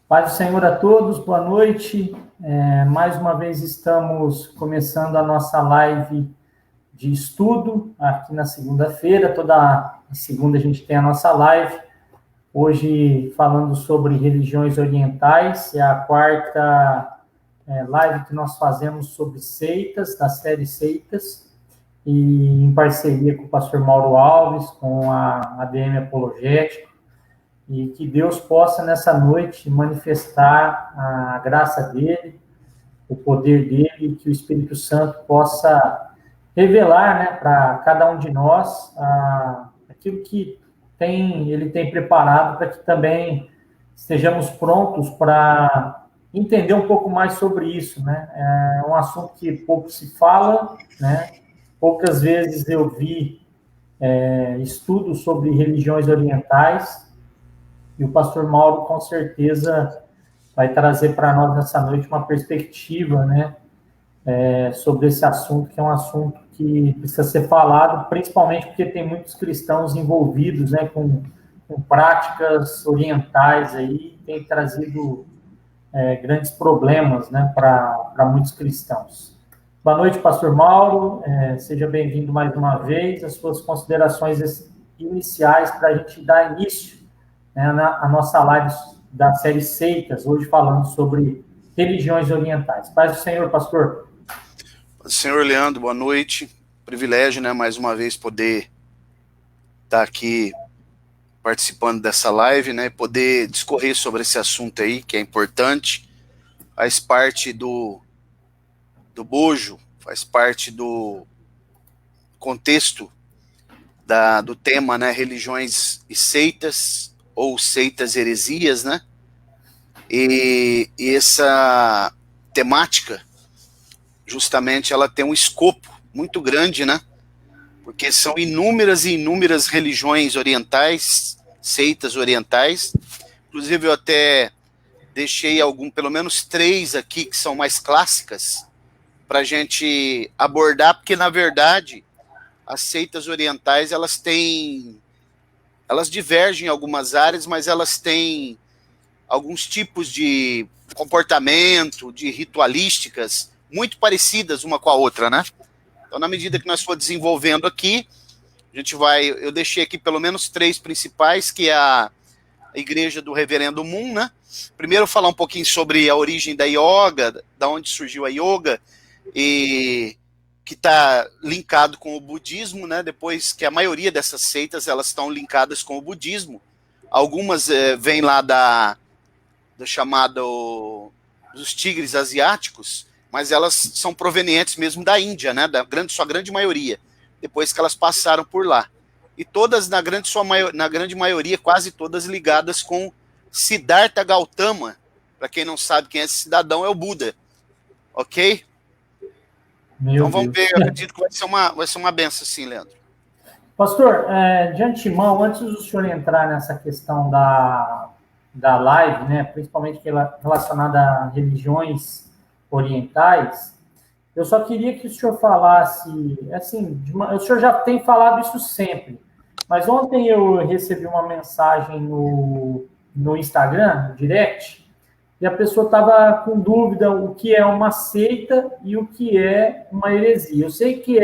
Paz do Senhor a todos, boa noite. Mais uma vez estamos começando a nossa live de estudo aqui na segunda-feira. Toda segunda a gente tem a nossa live. Hoje falando sobre religiões orientais. É a quarta live que nós fazemos sobre seitas, da série Seitas, e em parceria com o pastor Mauro Alves, com a ADM Apologética. E que Deus possa, nessa noite, manifestar a graça dele, o poder dele, que o Espírito Santo possa revelar, né, para cada um de nós aquilo que ele tem preparado, para que também estejamos prontos para entender um pouco mais sobre isso, né? É um assunto que pouco se fala, né? Poucas vezes eu vi estudos sobre religiões orientais, e o pastor Mauro, com certeza, vai trazer para nós nessa noite uma perspectiva, né, sobre esse assunto, que é um assunto que precisa ser falado, principalmente porque tem muitos cristãos envolvidos, né, com práticas orientais aí, tem trazido grandes problemas, né, para muitos cristãos. Boa noite, pastor Mauro, seja bem-vindo mais uma vez. As suas considerações iniciais para a gente dar início, né, a nossa live da série Seitas, hoje falando sobre religiões orientais. Paz do Senhor, pastor. Senhor Leandro, boa noite. Privilégio, né, mais uma vez poder estar aqui participando dessa live, né, poder discorrer sobre esse assunto aí, que é importante, faz parte do bojo, faz parte do contexto do tema, né, religiões e seitas, ou seitas heresias, né, e essa temática, justamente, ela tem um escopo muito grande, né, porque são inúmeras e inúmeras religiões orientais, seitas orientais. Inclusive eu até deixei pelo menos 3 aqui, que são mais clássicas, para a gente abordar, porque na verdade as seitas orientais, elas divergem em algumas áreas, mas elas têm alguns tipos de comportamento, de ritualísticas muito parecidas uma com a outra, né? Então, na medida que nós for desenvolvendo aqui, eu deixei aqui pelo menos 3 principais, que é a Igreja do Reverendo Moon, né? Primeiro falar um pouquinho sobre a origem da yoga, da onde surgiu a yoga, e que está linkado com o budismo, né? Depois que a maioria dessas seitas, elas estão linkadas com o budismo. Algumas vêm lá do chamado dos tigres asiáticos, mas elas são provenientes mesmo da Índia, né? Sua grande maioria, depois que elas passaram por lá. E todas, na grande maioria, quase todas ligadas com Siddhartha Gautama. Para quem não sabe quem é esse cidadão, é o Buda. Ok? Então vamos ver, eu acredito que vai ser uma benção, sim, Leandro. Pastor, de antemão, antes do senhor entrar nessa questão da live, né, principalmente relacionada a religiões orientais, eu só queria que o senhor falasse, assim, o senhor já tem falado isso sempre, mas ontem eu recebi uma mensagem no Instagram, no direct, e a pessoa estava com dúvida o que é uma seita e o que é uma heresia. Eu sei que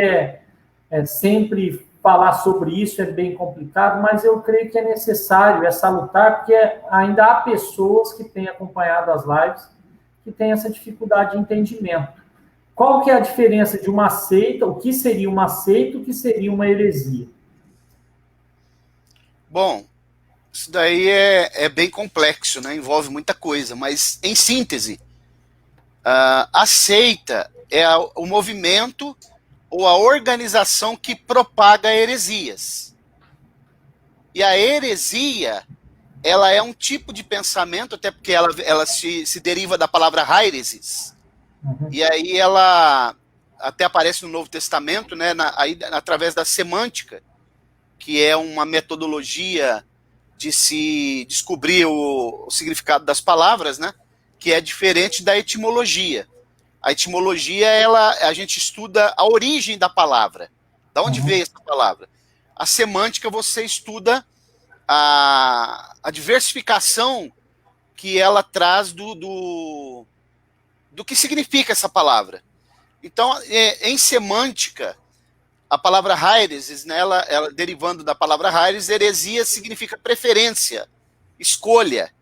sempre falar sobre isso é bem complicado, mas eu creio que é necessário, é salutar, porque ainda há pessoas que têm acompanhado as lives que têm essa dificuldade de entendimento. Qual que é a diferença de uma seita, o que seria uma seita, o que seria uma heresia? Bom, isso daí é bem complexo, né? Envolve muita coisa, mas em síntese, a seita é o movimento ou a organização que propaga heresias. E a heresia, ela é um tipo de pensamento, até porque ela se deriva da palavra hairesis. Uhum. E aí ela até aparece no Novo Testamento, né, através da semântica, que é uma metodologia de se descobrir o significado das palavras, né, que é diferente da etimologia. A etimologia, a gente estuda a origem da palavra. Da onde veio essa palavra? A semântica, você estuda a diversificação que ela traz do que significa essa palavra. Então, em semântica, a palavra Heireses, né, ela derivando da palavra Heires, heresia significa preferência, escolha.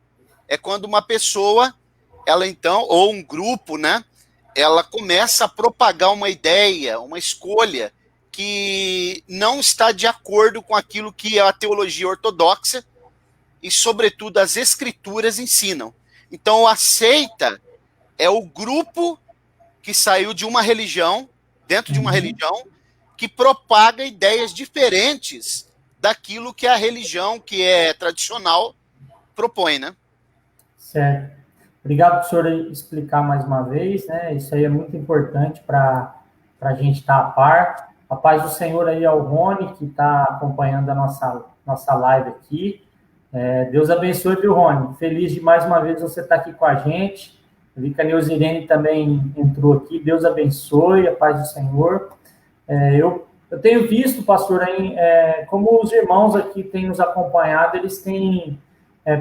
É quando uma pessoa, ela então, ou um grupo, né, ela começa a propagar uma ideia, uma escolha que não está de acordo com aquilo que a teologia ortodoxa e, sobretudo, as escrituras ensinam. Então, a seita é o grupo que saiu de uma religião, dentro de uma religião, que propaga ideias diferentes daquilo que a religião, que é tradicional, propõe, né? Certo. Obrigado por senhor explicar mais uma vez, né? Isso aí é muito importante para a gente estar a par. A paz do Senhor aí ao Rony, que está acompanhando a nossa live aqui. Deus abençoe, viu, Rony? Feliz de mais uma vez você estar aqui com a gente. Eu vi que a Neuzirene também entrou aqui. Deus abençoe, a paz do Senhor. Eu tenho visto, pastor, aí, como os irmãos aqui têm nos acompanhado, eles têm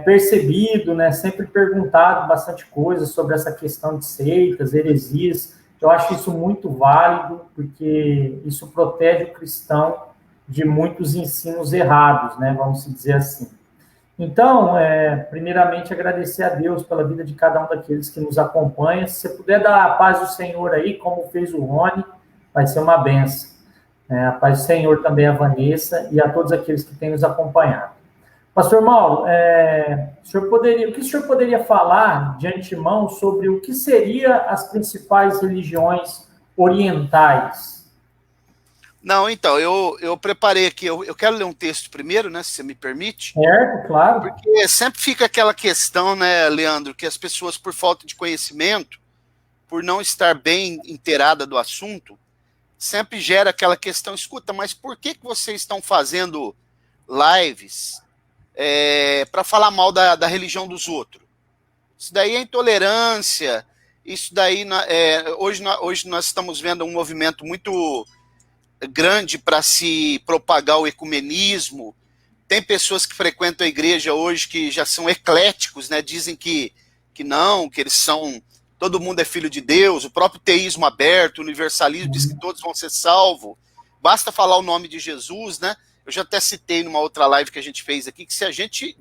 percebido, né, sempre perguntado bastante coisa sobre essa questão de seitas, heresias. Eu acho isso muito válido, porque isso protege o cristão de muitos ensinos errados, né, vamos dizer assim. Então, primeiramente, agradecer a Deus pela vida de cada um daqueles que nos acompanha. Se você puder dar a paz do Senhor aí, como fez o Rony, vai ser uma benção. A paz do Senhor também a Vanessa e a todos aqueles que têm nos acompanhado. Pastor Mauro, o que o senhor poderia falar de antemão sobre o que seriam as principais religiões orientais? Não, então, eu preparei aqui, eu quero ler um texto primeiro, né, se você me permite. Certo, claro. Porque sempre fica aquela questão, né, Leandro, que as pessoas, por falta de conhecimento, por não estar bem inteirada do assunto, sempre gera aquela questão, escuta, mas por que vocês estão fazendo lives para falar mal da religião dos outros? Isso daí é intolerância, isso daí, hoje nós estamos vendo um movimento muito grande para se propagar o ecumenismo. Tem pessoas que frequentam a igreja hoje que já são ecléticos, né? Dizem que não, que eles são, todo mundo é filho de Deus, o próprio teísmo aberto, o universalismo diz que todos vão ser salvos, basta falar o nome de Jesus, né? Eu já até citei numa outra live que a gente fez aqui, que se a gente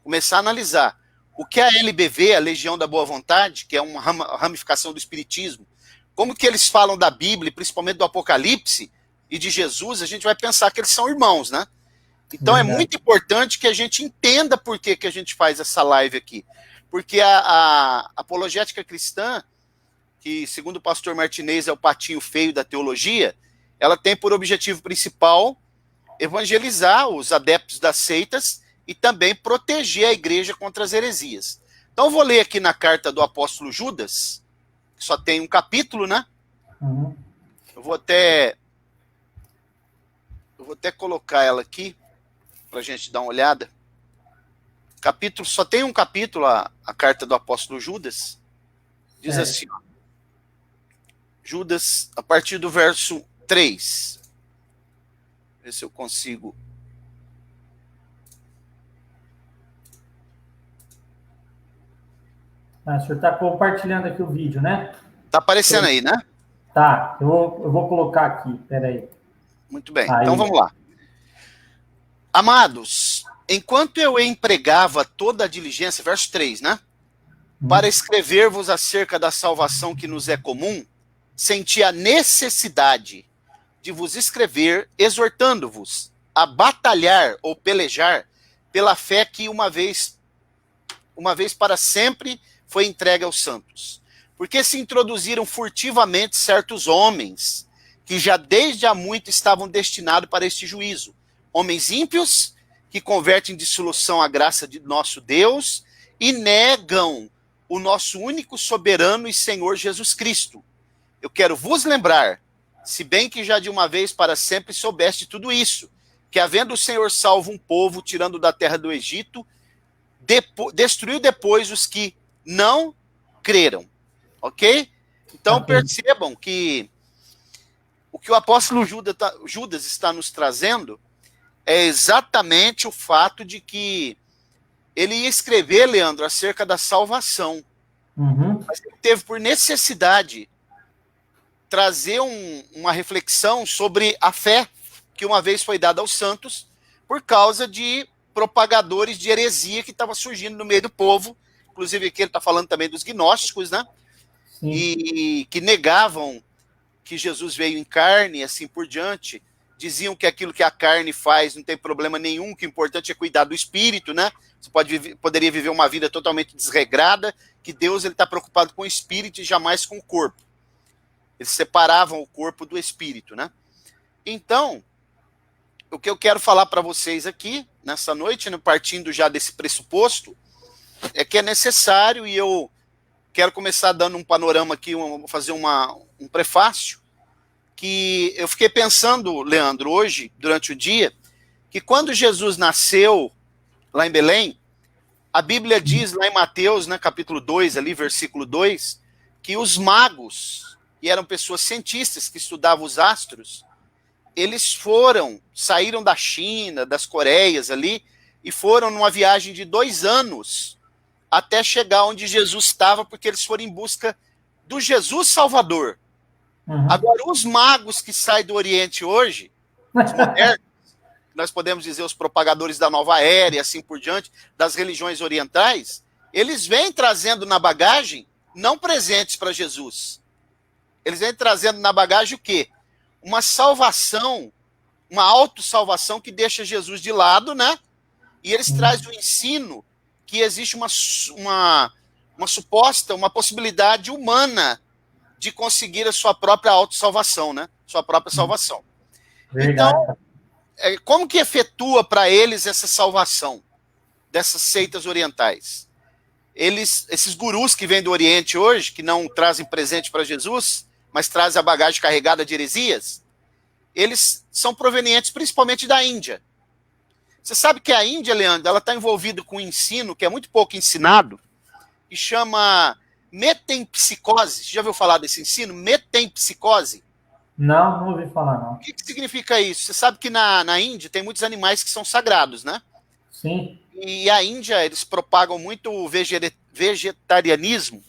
começar a analisar o que a LBV, a Legião da Boa Vontade, que é uma ramificação do Espiritismo, como que eles falam da Bíblia, principalmente do Apocalipse e de Jesus, a gente vai pensar que eles são irmãos, né? Então é muito importante que a gente entenda por que a gente faz essa live aqui. Porque a apologética cristã, que segundo o pastor Martinez é o patinho feio da teologia, ela tem por objetivo principal evangelizar os adeptos das seitas e também proteger a igreja contra as heresias. Então eu vou ler aqui na carta do apóstolo Judas, que só tem um capítulo, né? Eu vou até colocar ela aqui para a gente dar uma olhada. Só tem um capítulo, a carta do apóstolo Judas. Diz assim, ó, Judas, a partir do verso 3. Ver se eu consigo. O senhor está compartilhando aqui o vídeo, né? Tá aparecendo aí, né? Tá, eu vou colocar aqui, peraí. Muito bem, aí. Então vamos lá. Amados, enquanto eu empregava toda a diligência, verso 3, né? Para escrever-vos acerca da salvação que nos é comum, senti a necessidade de vos escrever, exortando-vos a batalhar ou pelejar pela fé que uma vez para sempre foi entregue aos santos. Porque se introduziram furtivamente certos homens, que já desde há muito estavam destinados para este juízo. Homens ímpios, que convertem em dissolução a graça de nosso Deus e negam o nosso único soberano e Senhor Jesus Cristo. Eu quero vos lembrar, se bem que já de uma vez para sempre soubeste tudo isso, que havendo o Senhor salvo um povo, tirando da terra do Egito, destruiu depois os que não creram. Ok? Então percebam que o que o apóstolo Judas está nos trazendo é exatamente o fato de que ele ia escrever, Leandro, acerca da salvação. Mas ele teve por necessidade trazer uma reflexão sobre a fé que uma vez foi dada aos santos por causa de propagadores de heresia que estavam surgindo no meio do povo. Inclusive aqui ele está falando também dos gnósticos, né? Sim. E que negavam que Jesus veio em carne e assim por diante. Diziam que aquilo que a carne faz não tem problema nenhum, que o importante é cuidar do espírito, né? Você poderia viver uma vida totalmente desregrada, que Deus está preocupado com o espírito e jamais com o corpo. Eles separavam o corpo do espírito, né? Então, o que eu quero falar para vocês aqui, nessa noite, né, partindo já desse pressuposto, é que é necessário, e eu quero começar dando um panorama aqui, vou fazer um prefácio, que eu fiquei pensando, Leandro, hoje, durante o dia, que quando Jesus nasceu lá em Belém, a Bíblia diz lá em Mateus, né, capítulo 2, ali, versículo 2, que os magos, que eram pessoas cientistas que estudavam os astros, eles saíram da China, das Coreias ali, e foram numa viagem de 2 anos até chegar onde Jesus estava, porque eles foram em busca do Jesus Salvador. Agora, os magos que saem do Oriente hoje, os modernos, nós podemos dizer os propagadores da nova era e assim por diante, das religiões orientais, eles vêm trazendo na bagagem não presentes para Jesus. Eles vêm trazendo na bagagem o quê? Uma salvação, uma autossalvação que deixa Jesus de lado, né? E eles trazem o ensino que existe uma suposta, uma possibilidade humana de conseguir a sua própria autossalvação, né? Sua própria salvação. Verdade. Então, como que efetua para eles essa salvação dessas seitas orientais? Esses gurus que vêm do Oriente hoje, que não trazem presente para Jesus, mas trazem a bagagem carregada de heresias, eles são provenientes principalmente da Índia. Você sabe que a Índia, Leandro, ela está envolvida com um ensino que é muito pouco ensinado, que chama metempsicose. Você já ouviu falar desse ensino? Metempsicose? Não ouvi falar, não. O que significa isso? Você sabe que na Índia tem muitos animais que são sagrados, né? Sim. E a Índia, eles propagam muito o vegetarianismo,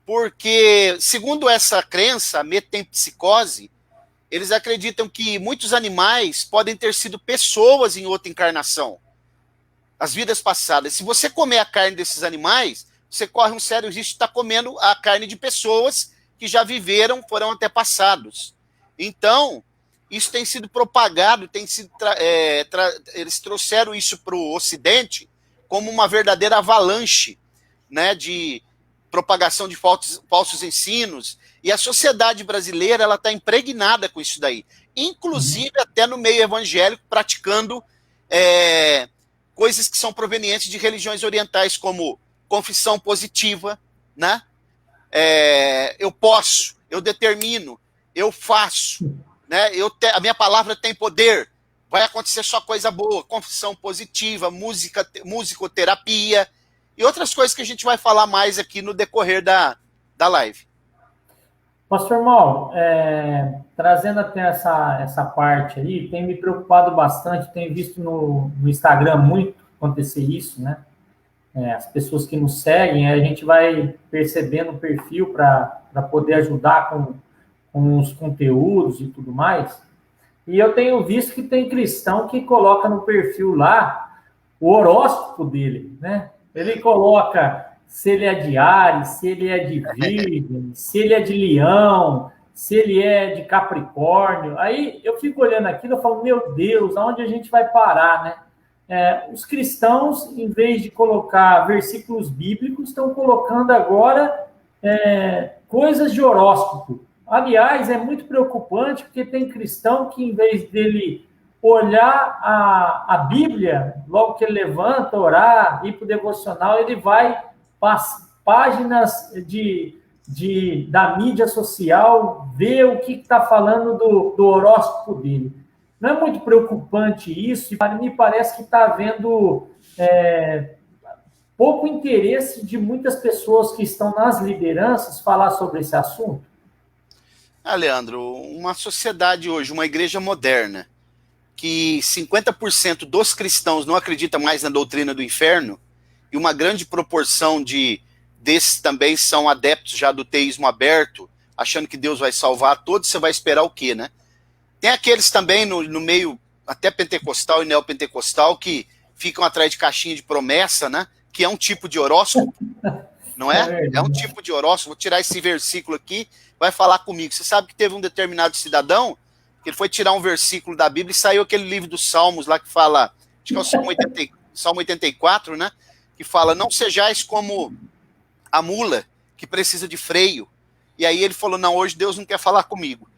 porque, segundo essa crença, a metempsicose, eles acreditam que muitos animais podem ter sido pessoas em outra encarnação, as vidas passadas. Se você comer a carne desses animais, você corre um sério risco de estar comendo a carne de pessoas que já viveram, foram antepassados. Então, isso tem sido propagado, eles trouxeram isso para o Ocidente como uma verdadeira avalanche, né, de propagação de falsos ensinos, e a sociedade brasileira ela está impregnada com isso daí, inclusive até no meio evangélico, praticando coisas que são provenientes de religiões orientais, como confissão positiva, né? Eu posso, eu determino, eu faço, né? A minha palavra tem poder, vai acontecer só coisa boa, confissão positiva, musicoterapia e outras coisas que a gente vai falar mais aqui no decorrer da live. Pastor Mauro, trazendo até essa parte aí, tem me preocupado bastante, tenho visto no Instagram muito acontecer isso, né? As pessoas que nos seguem, a gente vai percebendo o perfil para poder ajudar com os conteúdos e tudo mais. E eu tenho visto que tem cristão que coloca no perfil lá o horóscopo dele, né? Ele coloca se ele é de Áries, se ele é de Virgem, se ele é de Leão, se ele é de Capricórnio. Aí eu fico olhando aquilo e falo, meu Deus, aonde a gente vai parar, né? Os cristãos, em vez de colocar versículos bíblicos, estão colocando agora coisas de horóscopo. Aliás, é muito preocupante, porque tem cristão que, em vez dele olhar a Bíblia, logo que ele levanta, orar, ir para o devocional, ele vai para as páginas da mídia social, ver o que está falando do horóscopo dele. Não é muito preocupante isso, e me parece que está havendo pouco interesse de muitas pessoas que estão nas lideranças falar sobre esse assunto. Leandro, uma sociedade hoje, uma igreja moderna, que 50% dos cristãos não acreditam mais na doutrina do inferno, e uma grande proporção desses também são adeptos já do teísmo aberto, achando que Deus vai salvar todos, você vai esperar o quê, né? Tem aqueles também no meio, até pentecostal e neopentecostal, que ficam atrás de caixinha de promessa, né? Que é um tipo de horóscopo, não é? É um tipo de horóscopo. Vou tirar esse versículo aqui, vai falar comigo. Você sabe que teve um determinado cidadão que ele foi tirar um versículo da Bíblia e saiu aquele livro dos Salmos lá que fala, acho que é o Salmo 84, né? Que fala, não sejais como a mula que precisa de freio. E aí ele falou, não, hoje Deus não quer falar comigo.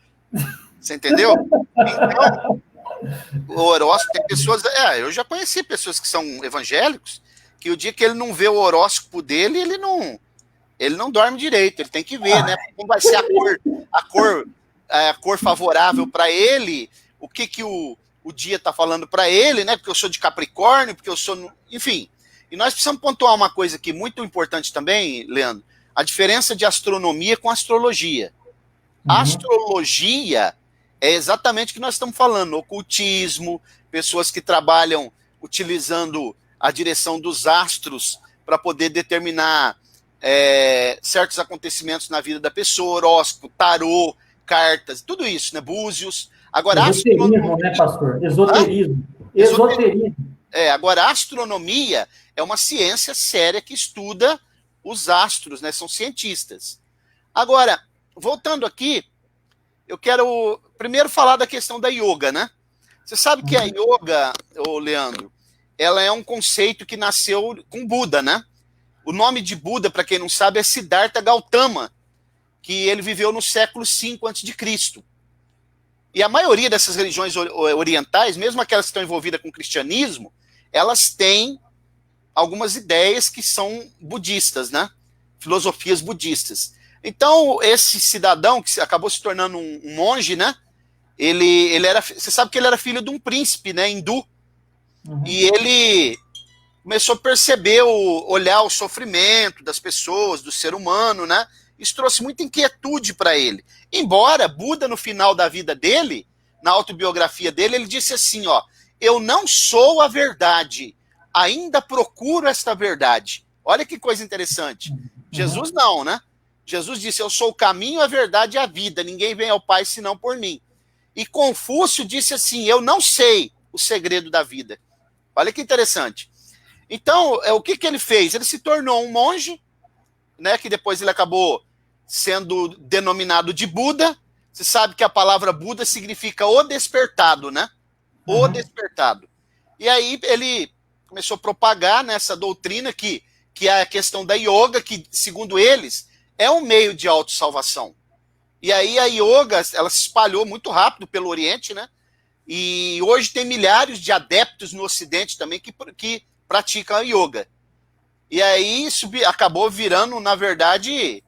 Você entendeu? Então, o horóscopo, tem pessoas... eu já conheci pessoas que são evangélicos, que o dia que ele não vê o horóscopo dele, ele não dorme direito, ele tem que ver, né? Como vai ser a cor favorável para ele, o que o dia está falando para ele, né? Porque eu sou de Capricórnio, porque eu sou... Enfim, e nós precisamos pontuar uma coisa aqui muito importante também, Leandro, a diferença de astronomia com astrologia. A astrologia é exatamente o que nós estamos falando, ocultismo, pessoas que trabalham utilizando a direção dos astros para poder determinar certos acontecimentos na vida da pessoa, horóscopo, tarô, cartas, tudo isso, né? Búzios. Agora, esoterismo, né, pastor? Esoterismo. Esoterismo. Agora, a astronomia é uma ciência séria que estuda os astros, né? São cientistas. Agora, voltando aqui, eu quero primeiro falar da questão da yoga, né? Você sabe que a yoga, Leandro, ela é um conceito que nasceu com Buda, né? O nome de Buda, para quem não sabe, é Siddhartha Gautama, que ele viveu no século V a.C. E a maioria dessas religiões orientais, mesmo aquelas que estão envolvidas com o cristianismo, elas têm algumas ideias que são budistas, né? Filosofias budistas. Então, esse cidadão, que acabou se tornando um monge, né? Ele era... Você sabe que ele era filho de um príncipe, né? Hindu. E ele começou a perceber, olhar o sofrimento das pessoas, do ser humano, né? Isso trouxe muita inquietude para ele. Embora Buda, no final da vida dele, na autobiografia dele, ele disse assim, ó, eu não sou a verdade, ainda procuro esta verdade. Olha que coisa interessante. Jesus não, né? Jesus disse, eu sou o caminho, a verdade e a vida, ninguém vem ao Pai senão por mim. E Confúcio disse assim, eu não sei o segredo da vida. Olha que interessante. Então, o que ele fez? Ele se tornou um monge, né, que depois ele acabou sendo denominado de Buda. Você sabe que a palavra Buda significa o despertado, né? O despertado. E aí ele começou a propagar nessa doutrina que é a questão da yoga, que, segundo eles, é um meio de autossalvação. E aí a yoga, ela se espalhou muito rápido pelo Oriente, né? E hoje tem milhares de adeptos no Ocidente também que praticam a yoga. E aí isso acabou virando, na verdade,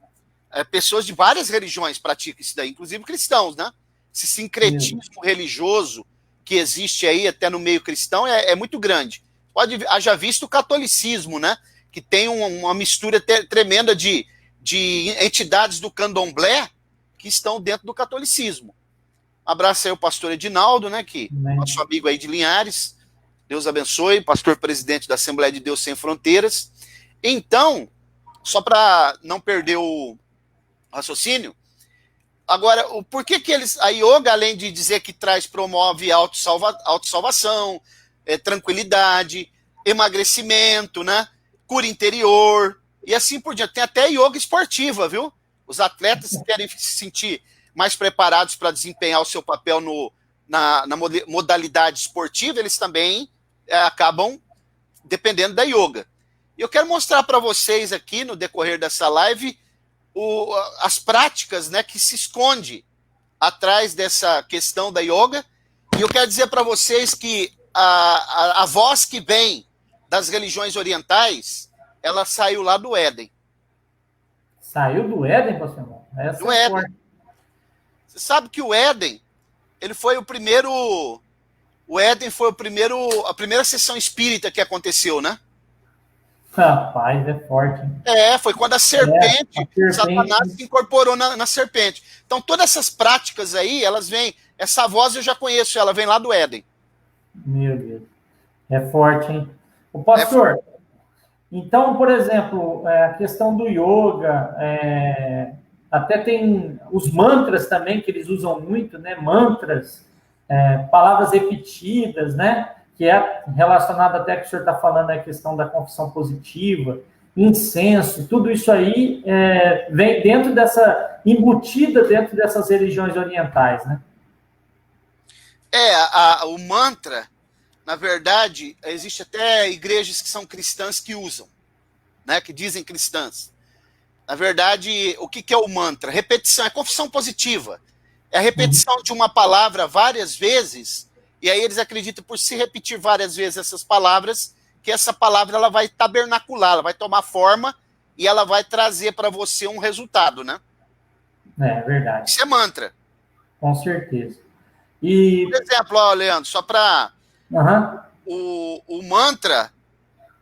pessoas de várias religiões praticam isso daí, inclusive cristãos, né? Esse sincretismo religioso que existe aí até no meio cristão é muito grande. Haja visto o catolicismo, né? Que tem uma mistura tremenda de entidades do candomblé que estão dentro do catolicismo. Um abraço aí ao pastor Edinaldo, né? Que nosso amigo aí de Linhares. Deus abençoe, pastor presidente da Assembleia de Deus Sem Fronteiras. Então, só para não perder o raciocínio, agora, por que a yoga, além de dizer que promove autossalvação, tranquilidade, emagrecimento, né, cura interior, e assim por diante. Tem até yoga esportiva, viu? Os atletas que querem se sentir mais preparados para desempenhar o seu papel na modalidade esportiva, eles também acabam dependendo da yoga. E eu quero mostrar para vocês aqui, no decorrer dessa live, as práticas, né, que se esconde atrás dessa questão da yoga. E eu quero dizer para vocês que a voz que vem das religiões orientais, ela saiu lá do Éden. Saiu do Éden, pastor? Do Éden. Você sabe que o Éden, ele foi o primeiro... O Éden foi a primeira sessão espírita que aconteceu, né? Rapaz, é forte. Foi quando a serpente, Satanás se incorporou na serpente. Então, todas essas práticas aí, elas vêm... Essa voz eu já conheço, ela vem lá do Éden. Meu Deus. É forte, hein? O pastor, Então, por exemplo, a questão do yoga, até tem os mantras também, que eles usam muito, né? Mantras, palavras repetidas, né? Que é relacionado até que o senhor está falando a questão da confissão positiva, incenso, tudo isso aí vem dentro embutida dentro dessas religiões orientais, né? O mantra, na verdade, existe até igrejas que são cristãs que usam, né? Que dizem cristãs. Na verdade, o que é o mantra? Repetição, é confissão positiva. É a repetição de uma palavra várias vezes, e aí eles acreditam, por se repetir várias vezes essas palavras, que essa palavra ela vai tabernacular, ela vai tomar forma e ela vai trazer para você um resultado, né? É verdade. Isso é mantra. Com certeza. E... Por exemplo, ó, Leandro, só para... O mantra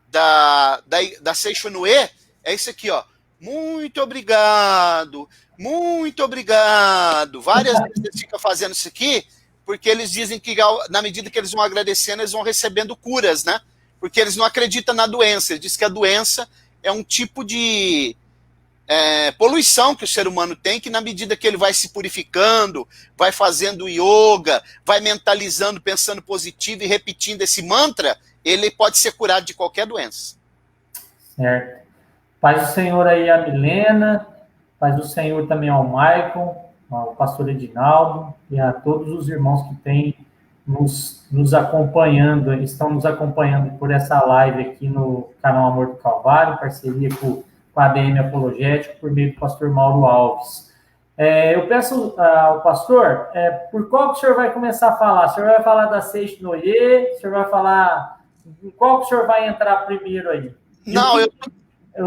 da Seishonue é isso aqui, ó. Muito obrigado, muito obrigado. Várias vezes eles ficam fazendo isso aqui, porque eles dizem que na medida que eles vão agradecendo, eles vão recebendo curas, né? Porque eles não acreditam na doença. Eles dizem que a doença é um tipo de poluição que o ser humano tem, que na medida que ele vai se purificando, vai fazendo yoga, vai mentalizando, pensando positivo e repetindo esse mantra, ele pode ser curado de qualquer doença. Certo. Paz do Senhor aí a Milena, paz do Senhor também ao Maicon, ao pastor Edinaldo e a todos os irmãos que têm nos acompanhando, estão nos acompanhando por essa live aqui no canal Amor do Calvário, parceria com a ADM Apologético, por meio do pastor Mauro Alves. Eu peço ao pastor, por qual que o senhor vai começar a falar? O senhor vai falar da Seixo Noye? O senhor vai falar... Em qual que o senhor vai entrar primeiro aí? Não,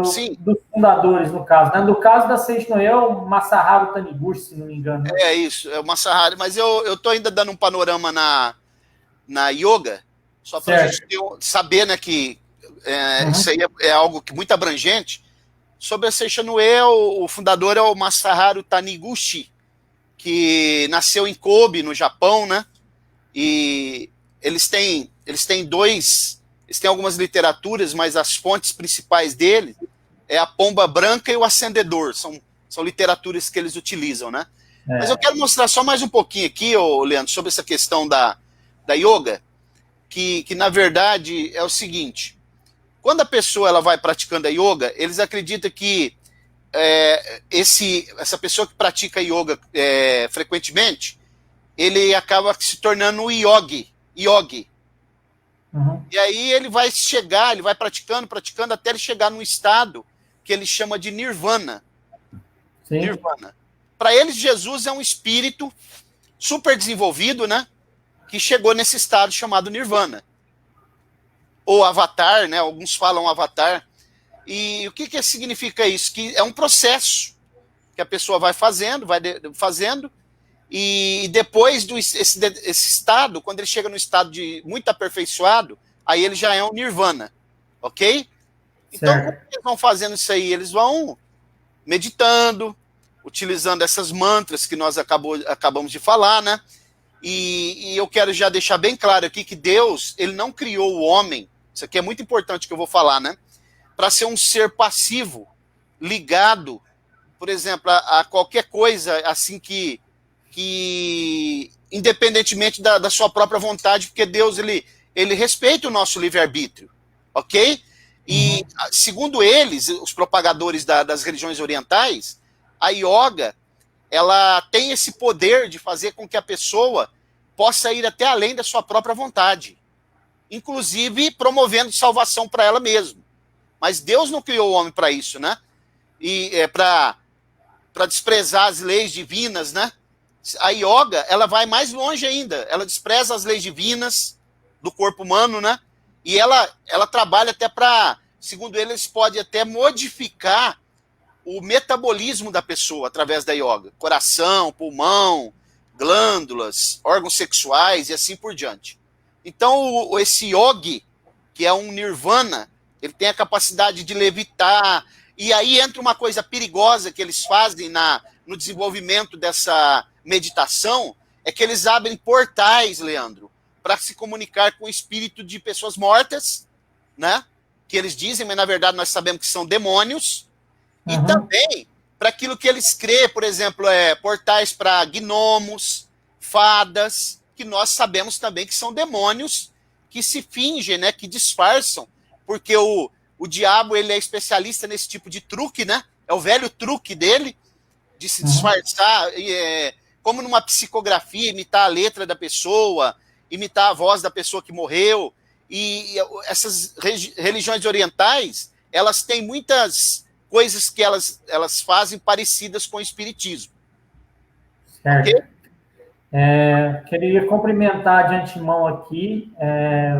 sim. Dos fundadores, no caso. Né? No caso da Seixo Noye, é o Masaharu Taniguchi, se não me engano. Né? É isso, é o Masaharu. Mas eu tô ainda dando um panorama na yoga, só para a gente saber, né, que isso aí é algo que muito abrangente. Sobre a Seishonue, o fundador é o Masaharu Taniguchi, que nasceu em Kobe, no Japão, né? E eles têm algumas literaturas, mas as fontes principais dele é a Pomba Branca e o Acendedor, são literaturas que eles utilizam, né? Mas eu quero mostrar só mais um pouquinho aqui, Leandro, sobre essa questão da yoga, que na verdade é o seguinte: quando a pessoa ela vai praticando a yoga, eles acreditam que essa pessoa que pratica yoga frequentemente, ele acaba se tornando um yogi. E aí ele vai praticando até ele chegar num estado que ele chama de nirvana. Sim. Nirvana. Para eles, Jesus é um espírito super desenvolvido, né? Que chegou nesse estado chamado nirvana. Ou avatar, né? Alguns falam avatar. E o que significa isso? Que é um processo que a pessoa vai fazendo, e depois esse estado, quando ele chega no estado de muito aperfeiçoado, aí ele já é um nirvana, ok? Então, como eles vão fazendo isso aí? Eles vão meditando, utilizando essas mantras que nós acabamos de falar, né? E eu quero já deixar bem claro aqui que Deus, ele não criou o homem, isso aqui é muito importante que eu vou falar, né? Para ser um ser passivo, ligado, por exemplo, a qualquer coisa assim que independentemente da sua própria vontade, porque Deus, ele respeita o nosso livre-arbítrio, ok? E, segundo eles, os propagadores das religiões orientais, a yoga, ela tem esse poder de fazer com que a pessoa possa ir até além da sua própria vontade, inclusive promovendo salvação para ela mesma. Mas Deus não criou o homem para isso, né? E para desprezar as leis divinas, né? A yoga, ela vai mais longe ainda. Ela despreza as leis divinas do corpo humano, né? E ela trabalha até para, segundo eles, pode até modificar o metabolismo da pessoa através da yoga. Coração, pulmão, glândulas, órgãos sexuais e assim por diante. Então, esse yogi, que é um nirvana, ele tem a capacidade de levitar. E aí entra uma coisa perigosa que eles fazem no desenvolvimento dessa meditação, é que eles abrem portais, Leandro, para se comunicar com o espírito de pessoas mortas, né? que eles dizem, mas na verdade nós sabemos que são demônios, e Uhum. também para aquilo que eles crê, por exemplo, portais para gnomos, fadas, que nós sabemos também que são demônios que se fingem, né, que disfarçam, porque o diabo ele é especialista nesse tipo de truque, né? É o velho truque dele, de se disfarçar, como numa psicografia, imitar a letra da pessoa, imitar a voz da pessoa que morreu. E essas religiões orientais, elas têm muitas coisas que elas fazem parecidas com o espiritismo. Certo. Ok? Queria cumprimentar de antemão aqui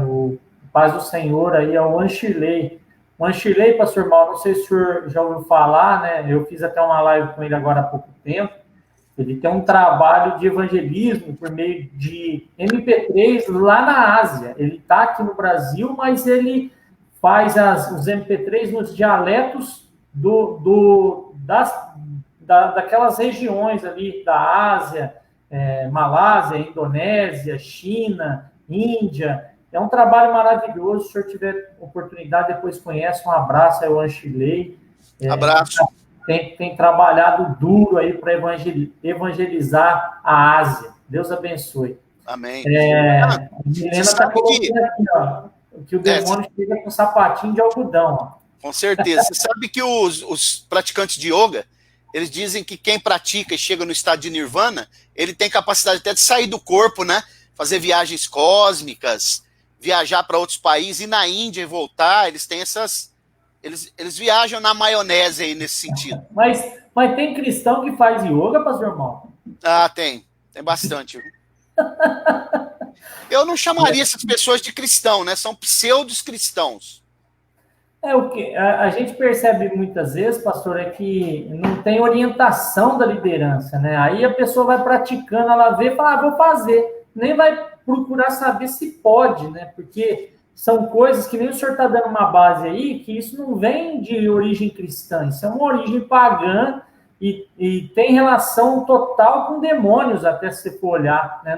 o Paz do Senhor aí ao Anchilei. O Anchilei, pastor Mauro, não sei se o senhor já ouviu falar, né? Eu fiz até uma live com ele agora há pouco tempo. Ele tem um trabalho de evangelismo por meio de MP3 lá na Ásia. Ele está aqui no Brasil, mas ele faz os MP3 nos dialetos daquelas regiões ali da Ásia, Malásia, Indonésia, China, Índia. É um trabalho maravilhoso. Se o senhor tiver oportunidade, depois conhece. Um abraço aí ao Anchilei. Abraço. Tem trabalhado duro aí para evangelizar a Ásia. Deus abençoe. Amém. A Milena está colocando aqui, ó, que o demônio chega com sapatinho de algodão. Ó. Com certeza. Você sabe que os praticantes de yoga, eles dizem que quem pratica e chega no estado de nirvana, ele tem capacidade até de sair do corpo, né? Fazer viagens cósmicas, viajar para outros países, ir na Índia e voltar. Eles têm essas... Eles viajam na maionese aí nesse sentido. Mas tem cristão que faz yoga, pastor Mauro? Ah, tem. Tem bastante. Eu não chamaria essas pessoas de cristão, né? São pseudos cristãos. O que a gente percebe muitas vezes, pastor, é que não tem orientação da liderança, né? Aí a pessoa vai praticando, ela vê e fala, vou fazer. Nem vai procurar saber se pode, né? Porque são coisas que nem o senhor está dando uma base aí, que isso não vem de origem cristã, isso é uma origem pagã e tem relação total com demônios, até se você for olhar, né?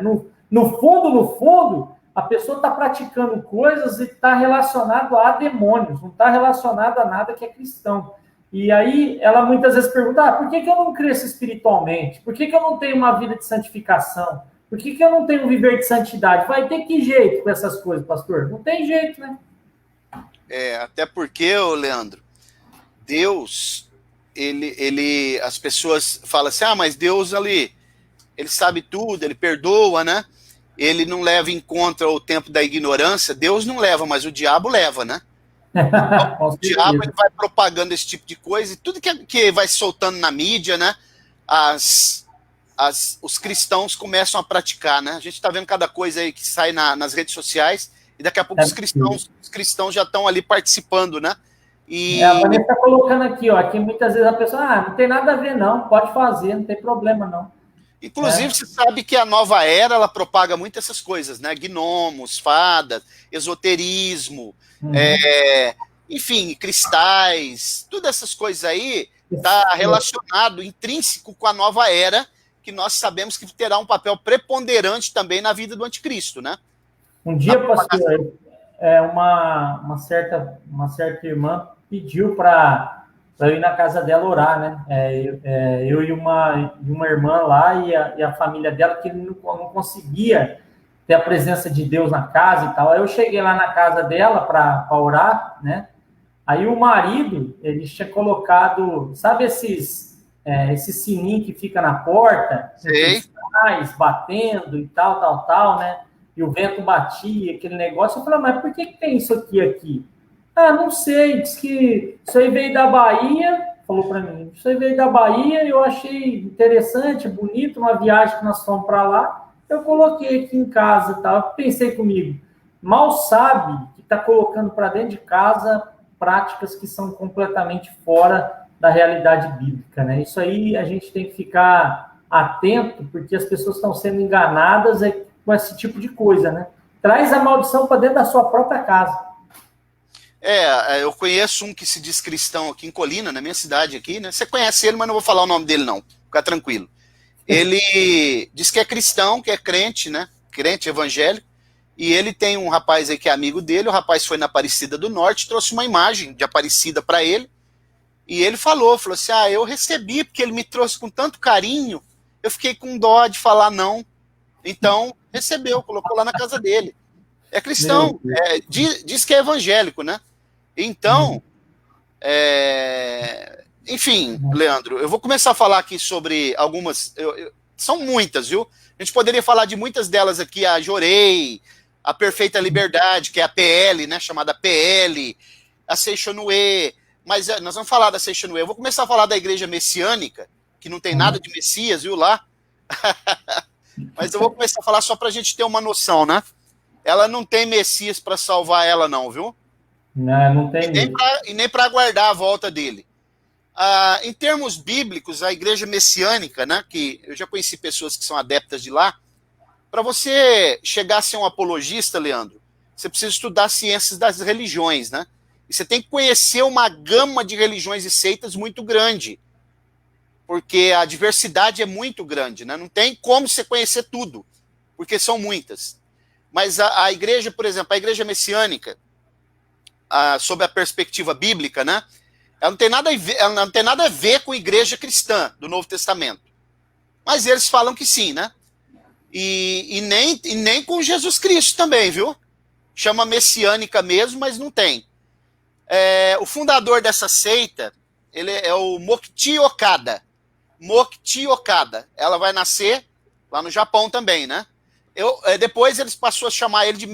No fundo, a pessoa está praticando coisas e está relacionado a demônios, não está relacionado a nada que é cristão. E aí ela muitas vezes pergunta, por que eu não cresço espiritualmente? Por que eu não tenho uma vida de santificação? Por que eu não tenho um viver de santidade? Vai ter que jeito com essas coisas, pastor? Não tem jeito, né? Até porque, Leandro, Deus, as pessoas falam assim, mas Deus ele sabe tudo, ele perdoa, né? Ele não leva em conta o tempo da ignorância. Deus não leva, mas o diabo leva, né? Então, o diabo ele vai propagando esse tipo de coisa e tudo que vai soltando na mídia, né? Os cristãos começam a praticar, né? A gente está vendo cada coisa aí que sai nas redes sociais e daqui a pouco os cristãos já estão ali participando, né? A Vanessa está colocando aqui, ó, que muitas vezes a pessoa, não tem nada a ver não, pode fazer, não tem problema não. Inclusive, você sabe que a nova era, ela propaga muito essas coisas, né? Gnomos, fadas, esoterismo, enfim, cristais, todas essas coisas aí está relacionado, intrínseco com a nova era, que nós sabemos que terá um papel preponderante também na vida do anticristo, né? Um dia, pastor, uma certa irmã pediu para eu ir na casa dela orar, né? Eu e uma irmã lá e a família dela, que não conseguia ter a presença de Deus na casa e tal. Aí eu cheguei lá na casa dela para orar, né? Aí o marido, ele tinha colocado, sabe esse sininho que fica na porta? Sei. Batendo e tal, né? E o vento batia, aquele negócio. Eu falei, mas por que tem isso aqui? Não sei, diz que isso aí veio da Bahia, falou para mim, isso aí veio da Bahia, eu achei interessante, bonito, uma viagem que nós fomos para lá, eu coloquei aqui em casa e tal. Pensei comigo, mal sabe que está colocando para dentro de casa práticas que são completamente fora da realidade bíblica, né? Isso aí a gente tem que ficar atento, porque as pessoas estão sendo enganadas com esse tipo de coisa, né? Traz a maldição para dentro da sua própria casa. Eu conheço um que se diz cristão aqui em Colina, na minha cidade aqui, né? Você conhece ele, mas não vou falar o nome dele, não. Fica tranquilo. Ele diz que é cristão, que é crente, né? Crente evangélico, E ele tem um rapaz aí que é amigo dele, o rapaz foi na Aparecida do Norte, trouxe uma imagem de Aparecida para ele, e ele falou assim, eu recebi, porque ele me trouxe com tanto carinho, eu fiquei com dó de falar não, então recebeu, colocou lá na casa dele. É cristão, diz que é evangélico, né? Então, enfim, Leandro, eu vou começar a falar aqui sobre algumas, são muitas, viu? A gente poderia falar de muitas delas aqui, a Jorei, a Perfeita Liberdade, que é a PL, né, chamada PL, a Seixonue, mas nós vamos falar da Seixonue. Eu vou começar a falar da Igreja Messiânica, que não tem nada de Messias, viu, lá? Mas eu vou começar a falar só para a gente ter uma noção, né? Ela não tem Messias para salvar ela, não, viu? Não tem. E nem para aguardar a volta dele. Em termos bíblicos, a Igreja Messiânica, né, que eu já conheci pessoas que são adeptas de lá, para você chegar a ser um apologista, Leandro, você precisa estudar ciências das religiões, né? E você tem que conhecer uma gama de religiões e seitas muito grande, porque a diversidade é muito grande, né? Não tem como você conhecer tudo, porque são muitas. Mas a igreja, por exemplo, a Igreja Messiânica, sob a perspectiva bíblica, né? Ela não tem nada a ver com a igreja cristã do Novo Testamento. Mas eles falam que sim, né? E nem com Jesus Cristo também, viu? Chama messiânica mesmo, mas não tem. O fundador dessa seita, ele é o Mokti Okada. Mokti Okada. Ela vai nascer lá no Japão também, né? Depois eles passaram a chamar ele de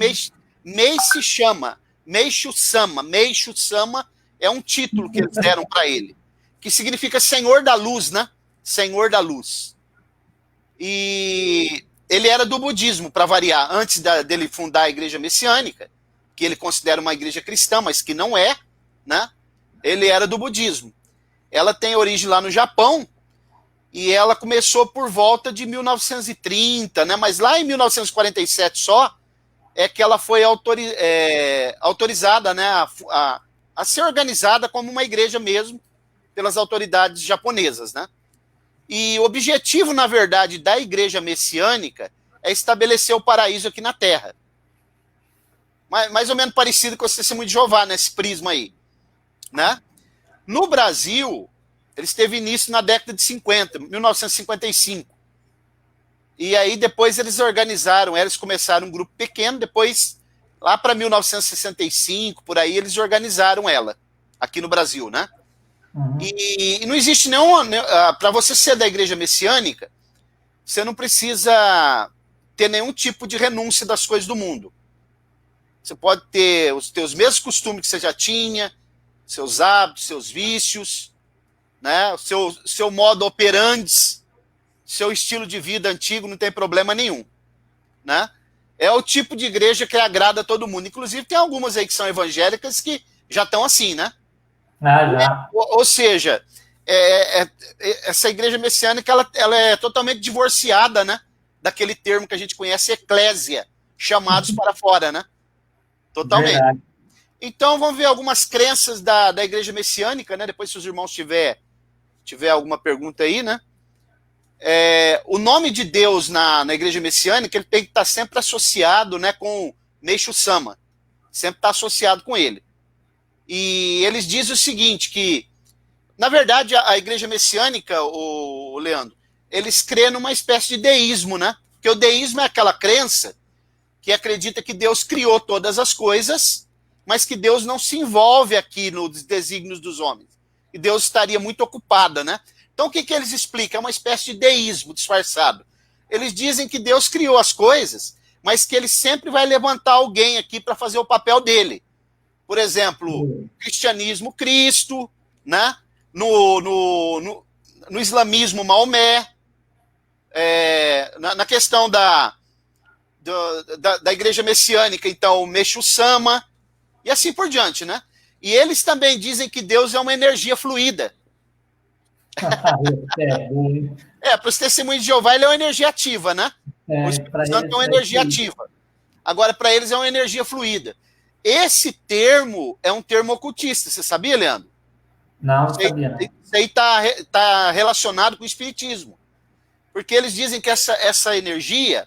Meishu-sama. Meishu-sama é um título que eles deram para ele, que significa Senhor da Luz, né? Senhor da Luz. E ele era do budismo, para variar, antes dele fundar a Igreja Messiânica, que ele considera uma igreja cristã, mas que não é, né? Ele era do budismo. Ela tem origem lá no Japão, e ela começou por volta de 1930, né? Mas lá em 1947 só, é que ela foi autorizada, né, a ser organizada como uma igreja mesmo, pelas autoridades japonesas, né? E o objetivo, na verdade, da Igreja Messiânica é estabelecer o paraíso aqui na Terra. Mais ou menos parecido com o Testemunho de Jeová, nesse prisma aí, né? No Brasil, eles teve início na década de 50, 1955. E aí depois eles começaram um grupo pequeno, depois, lá para 1965, por aí, eles organizaram ela, aqui no Brasil, né? E não existe para você ser da Igreja Messiânica, você não precisa ter nenhum tipo de renúncia das coisas do mundo. Você pode ter os teus mesmos costumes que você já tinha, seus hábitos, seus vícios, né? O seu modo operandi, seu estilo de vida antigo, não tem problema nenhum, né? É o tipo de igreja que agrada a todo mundo. Inclusive, tem algumas aí que são evangélicas que já estão assim, né? Já. Ou seja, essa igreja messiânica ela é totalmente divorciada, né, daquele termo que a gente conhece, eclésia, chamados para fora, né? Totalmente. Verdade. Então, vamos ver algumas crenças da igreja messiânica, né? Depois, se os irmãos tiver alguma pergunta aí, né? O nome de Deus na igreja messiânica, ele tem que estar sempre associado, né, com Meishu-sama. Sempre está associado com ele. E eles dizem o seguinte, que, na verdade, a igreja messiânica, o Leandro, eles creem numa espécie de deísmo, né? Porque o deísmo é aquela crença que acredita que Deus criou todas as coisas, mas que Deus não se envolve aqui nos desígnios dos homens. E Deus estaria muito ocupada, né? Então, o que eles explicam? É uma espécie de deísmo disfarçado. Eles dizem que Deus criou as coisas, mas que ele sempre vai levantar alguém aqui para fazer o papel dele. Por exemplo, cristianismo, Cristo, né? No islamismo, Maomé, na questão da igreja messiânica, então, Meishu-sama, e assim por diante, né? E eles também dizem que Deus é uma energia fluida. Para os testemunhos de Jeová, ele é uma energia ativa, né? O Espírito Santo é uma energia ativa. Agora, para eles, é uma energia fluida. Esse termo é um termo ocultista, você sabia, Leandro? Não sabia, não. Isso aí está relacionado com o espiritismo. Porque eles dizem que essa energia,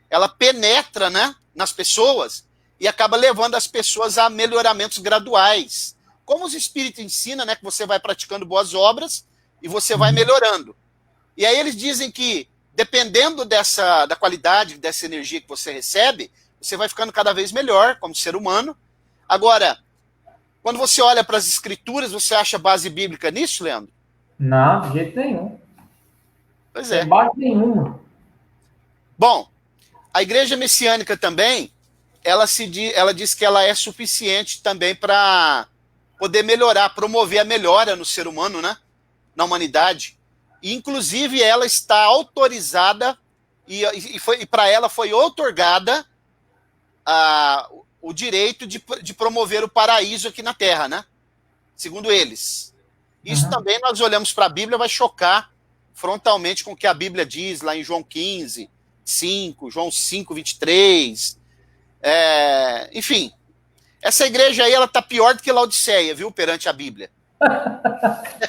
ela penetra, né, nas pessoas e acaba levando as pessoas a melhoramentos graduais. Como os espíritos ensinam, né, que você vai praticando boas obras e você vai melhorando. E aí eles dizem que, dependendo da qualidade, dessa energia que você recebe, você vai ficando cada vez melhor como ser humano. Agora, quando você olha para as escrituras, você acha base bíblica nisso, Leandro? Não, de jeito nenhum. Pois é. Sem base nenhuma. Bom, a igreja messiânica também, ela diz que ela é suficiente também para poder melhorar, promover a melhora no ser humano, né? Na humanidade. E, inclusive, ela está autorizada e para ela foi outorgada o direito de promover o paraíso aqui na Terra, né? Segundo eles. Isso também nós olhamos para a Bíblia, vai chocar frontalmente com o que a Bíblia diz lá em João 15, 5, João 5, 23. Enfim, essa igreja aí, ela tá pior do que Laodiceia, viu, perante a Bíblia.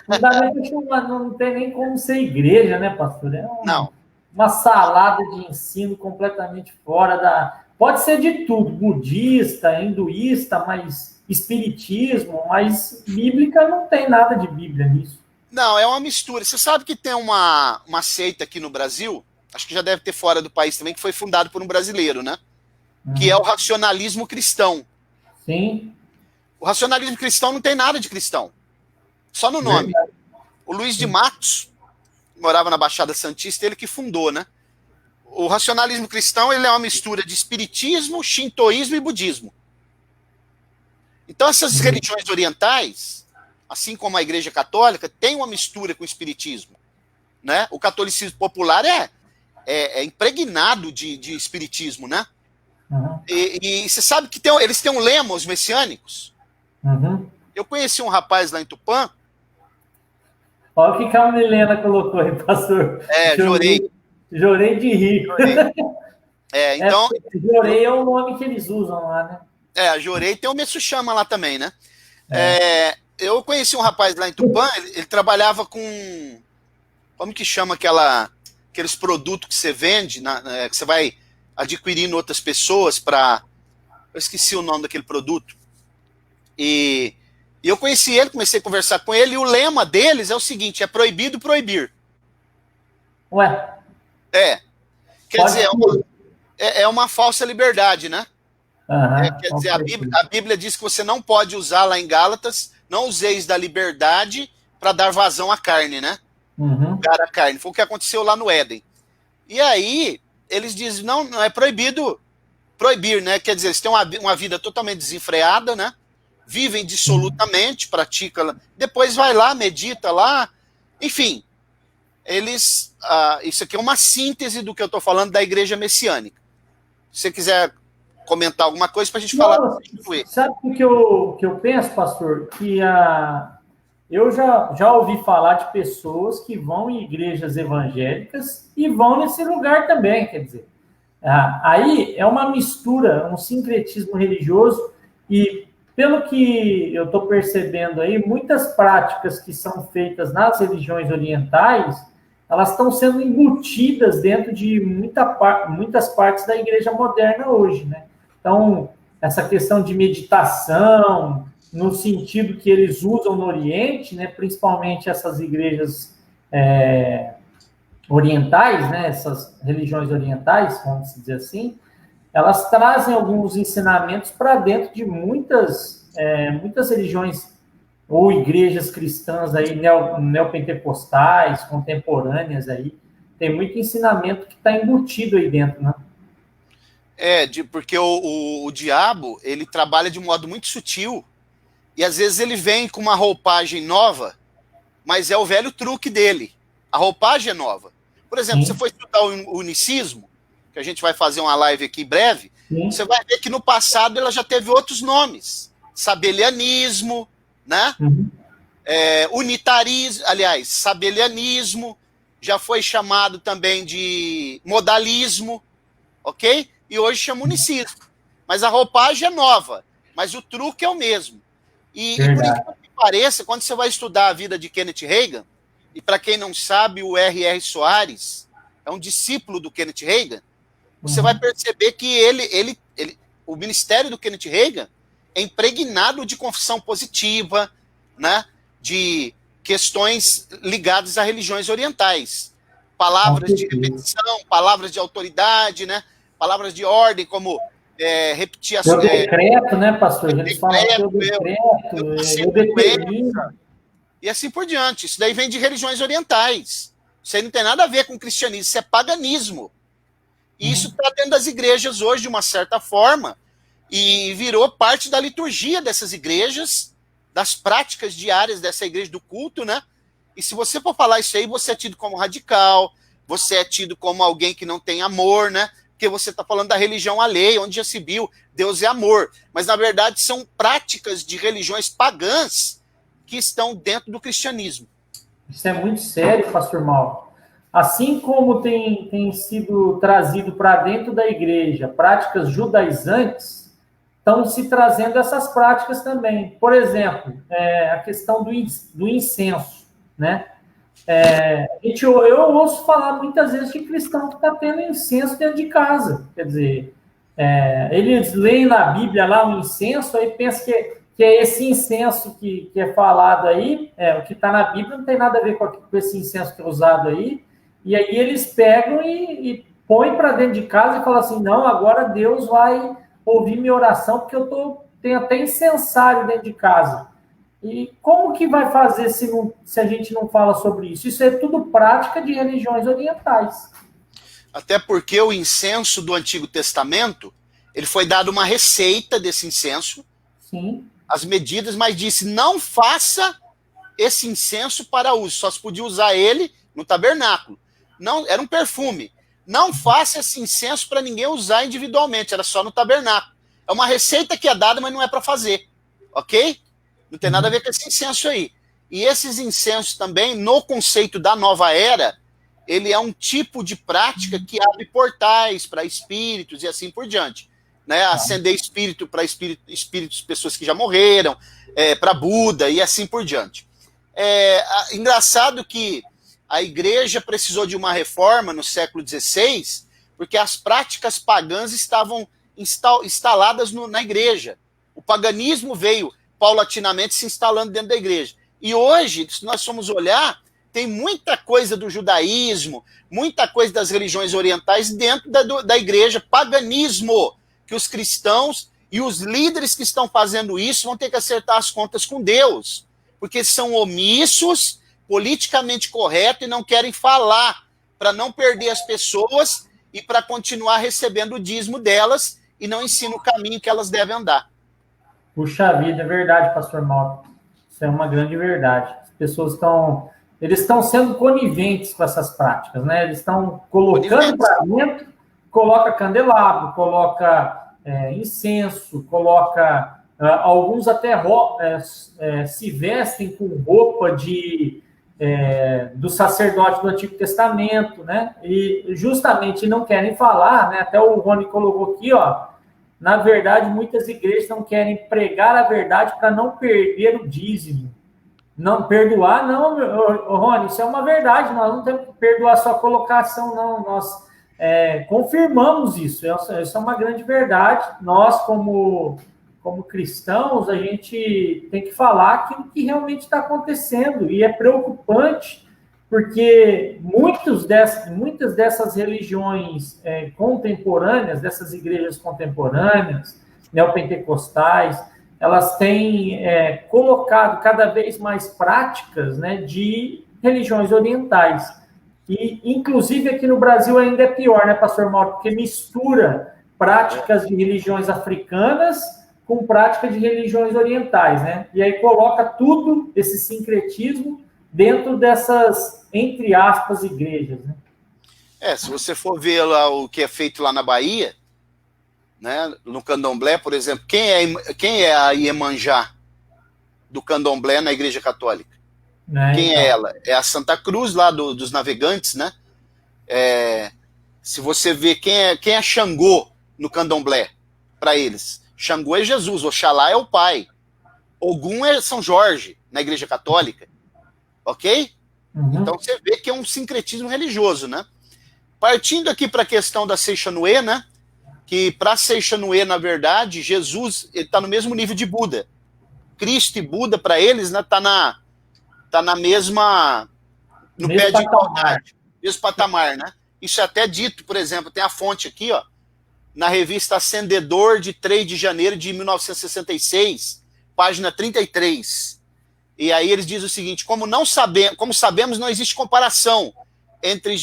Não dá nem pra chamar, não tem nem como ser igreja, né, pastor? Não. Uma salada de ensino completamente fora da... Pode ser de tudo, budista, hinduísta, mas espiritismo, mas bíblica não tem nada de Bíblia nisso. Não, é uma mistura. Você sabe que tem uma seita aqui no Brasil, acho que já deve ter fora do país também, que foi fundado por um brasileiro, né? Que é o racionalismo cristão. Sim. O racionalismo cristão não tem nada de cristão. Só no nome. Verdade. O Luiz de Matos, morava na Baixada Santista, ele que fundou, né? O racionalismo cristão, ele é uma mistura de espiritismo, shintoísmo e budismo. Então essas religiões orientais, assim como a Igreja Católica, tem uma mistura com o espiritismo, né? O catolicismo popular é impregnado de espiritismo, né? E você sabe que eles têm um lema, os messiânicos. Eu conheci um rapaz lá em Tupã. Olha o que a Milena colocou aí, pastor. Jorei de rir. Então... Jorei é o nome que eles usam lá, né? A Jorei tem o Messuchama lá também, né? Eu conheci um rapaz lá em Tupã, ele trabalhava com... Como que chama aqueles produtos que você vende, que você vai adquirindo outras pessoas para... Eu esqueci o nome daquele produto. E eu conheci ele, comecei a conversar com ele, e o lema deles é o seguinte, é proibido proibir. Ué? Quer dizer, é uma falsa liberdade, né? Quer dizer, a Bíblia diz que você não pode usar lá em Gálatas, não useis da liberdade para dar vazão à carne, né? Dar a carne. Foi o que aconteceu lá no Éden. E aí, eles dizem, não é proibido proibir, né? Quer dizer, eles têm uma vida totalmente desenfreada, né? Vivem dissolutamente, praticam, depois vai lá, medita lá, enfim, isso aqui é uma síntese do que eu estou falando da igreja messiânica. Se você quiser comentar alguma coisa para a gente falar. Sabe o que eu penso, pastor? Que eu já ouvi falar de pessoas que vão em igrejas evangélicas e vão nesse lugar também, quer dizer. Aí é uma mistura, um sincretismo religioso e, pelo que eu estou percebendo aí, muitas práticas que são feitas nas religiões orientais, elas estão sendo embutidas dentro de muitas partes da igreja moderna hoje, né? Então, essa questão de meditação, no sentido que eles usam no Oriente, né? Principalmente essas igrejas orientais, né? Essas religiões orientais, vamos dizer assim, elas trazem alguns ensinamentos para dentro de muitas religiões ou igrejas cristãs aí, neopentecostais, contemporâneas aí. Tem muito ensinamento que está embutido aí dentro, né? Porque o diabo, ele trabalha de um modo muito sutil e às vezes ele vem com uma roupagem nova, mas é o velho truque dele. A roupagem é nova. Por exemplo, se você for estudar o unicismo, que a gente vai fazer uma live aqui breve, você vai ver que no passado ela já teve outros nomes. Sabelianismo, né? Unitarismo, aliás, sabelianismo, já foi chamado também de modalismo, ok? E hoje chama unicismo. Mas a roupagem é nova, mas o truque é o mesmo. E por incrível que pareça, quando você vai estudar a vida de Kenneth Reagan, e para quem não sabe, o R.R. Soares é um discípulo do Kenneth Reagan, você vai perceber que ele o ministério do Kenneth Hagin é impregnado de confissão positiva, né, de questões ligadas a religiões orientais. Palavras de repetição, palavras de autoridade, né, palavras de ordem, como repetir a sua... O decreto, né, pastor? Eles falam que o decreto, eu determino. E assim por diante. Isso daí vem de religiões orientais. Isso aí não tem nada a ver com cristianismo, isso é paganismo. E isso está dentro das igrejas hoje, de uma certa forma, e virou parte da liturgia dessas igrejas, das práticas diárias dessa igreja do culto, né? E se você for falar isso aí, você é tido como radical, você é tido como alguém que não tem amor, né? Porque você está falando da religião alheia, onde já se viu, Deus é amor. Mas, na verdade, são práticas de religiões pagãs que estão dentro do cristianismo. Isso é muito sério, pastor Mauro. Assim como tem sido trazido para dentro da igreja práticas judaizantes, estão se trazendo essas práticas também. Por exemplo, a questão do incenso, né? Eu ouço falar muitas vezes de cristão que está tendo incenso dentro de casa. Quer dizer, eles leem na Bíblia lá um incenso, aí pensam que é esse incenso que é falado aí, o que está na Bíblia não tem nada a ver com esse incenso que é usado aí, e aí eles pegam e põem para dentro de casa e falam assim, não, agora Deus vai ouvir minha oração, porque tenho até incensário dentro de casa. E como que vai fazer se a gente não fala sobre isso? Isso é tudo prática de religiões orientais. Até porque o incenso do Antigo Testamento, ele foi dado uma receita desse incenso, sim, as medidas, mas disse, não faça esse incenso para uso, só se podia usar ele no tabernáculo. Não, era um perfume. Não faça esse incenso para ninguém usar individualmente, era só no tabernáculo. É uma receita que é dada, mas não é para fazer, ok? Não tem nada a ver com esse incenso aí. E esses incensos também, no conceito da nova era, ele é um tipo de prática que abre portais para espíritos e assim por diante. Né? Acender espírito para espíritos, pessoas que já morreram, para Buda e assim por diante. Engraçado que a igreja precisou de uma reforma no século XVI, porque as práticas pagãs estavam instaladas na igreja. O paganismo veio paulatinamente se instalando dentro da igreja. E hoje, se nós formos olhar, tem muita coisa do judaísmo, muita coisa das religiões orientais dentro da igreja, paganismo, que os cristãos e os líderes que estão fazendo isso vão ter que acertar as contas com Deus, porque são omissos, politicamente corretos e não querem falar para não perder as pessoas e para continuar recebendo o dízimo delas e não ensinam o caminho que elas devem andar. Puxa vida, é verdade, pastor Mauro. Isso é uma grande verdade. As pessoas estão sendo coniventes com essas práticas, né? Eles estão colocando para dentro, coloca candelabro, coloca incenso, coloca alguns até se vestem com roupa do sacerdote do Antigo Testamento, né? E justamente não querem falar, né? Até o Rony colocou aqui, ó. Na verdade, muitas igrejas não querem pregar a verdade para não perder o dízimo. Não perdoar, não, Rony, isso é uma verdade. Nós não temos que perdoar sua colocação, não. Nós confirmamos isso. Isso é uma grande verdade. Nós, como cristãos, a gente tem que falar aquilo que realmente está acontecendo. E é preocupante, porque muitas dessas religiões contemporâneas, dessas igrejas contemporâneas, neopentecostais, elas têm colocado cada vez mais práticas, né, de religiões orientais. E, inclusive, aqui no Brasil ainda é pior, né, pastor Mauro? Porque mistura práticas de religiões africanas com práticas de religiões orientais, né? E aí coloca tudo, esse sincretismo, dentro dessas, entre aspas, igrejas, né? Se você for ver lá o que é feito lá na Bahia, né, no candomblé, por exemplo, quem é a Iemanjá do candomblé na Igreja Católica? Quem é ela? É a Santa Cruz lá dos navegantes, né? Se você ver quem é Xangô no candomblé, para eles, Xangô é Jesus, Oxalá é o pai, Ogum é São Jorge na Igreja Católica, ok? Então você vê que é um sincretismo religioso, né? Partindo aqui para a questão da Seishanuê, né? que para Seixonoe, na verdade, Jesus está no mesmo nível de Buda. Cristo e Buda, para eles, né, tá na mesma... no Mesmo pé de patamar. igualdade, mesmo patamar, né? Isso é até dito, por exemplo, tem a fonte aqui, ó, na revista Ascendedor, de 3 de janeiro de 1966, página 33. E aí eles dizem o seguinte: como sabemos, não existe comparação entre...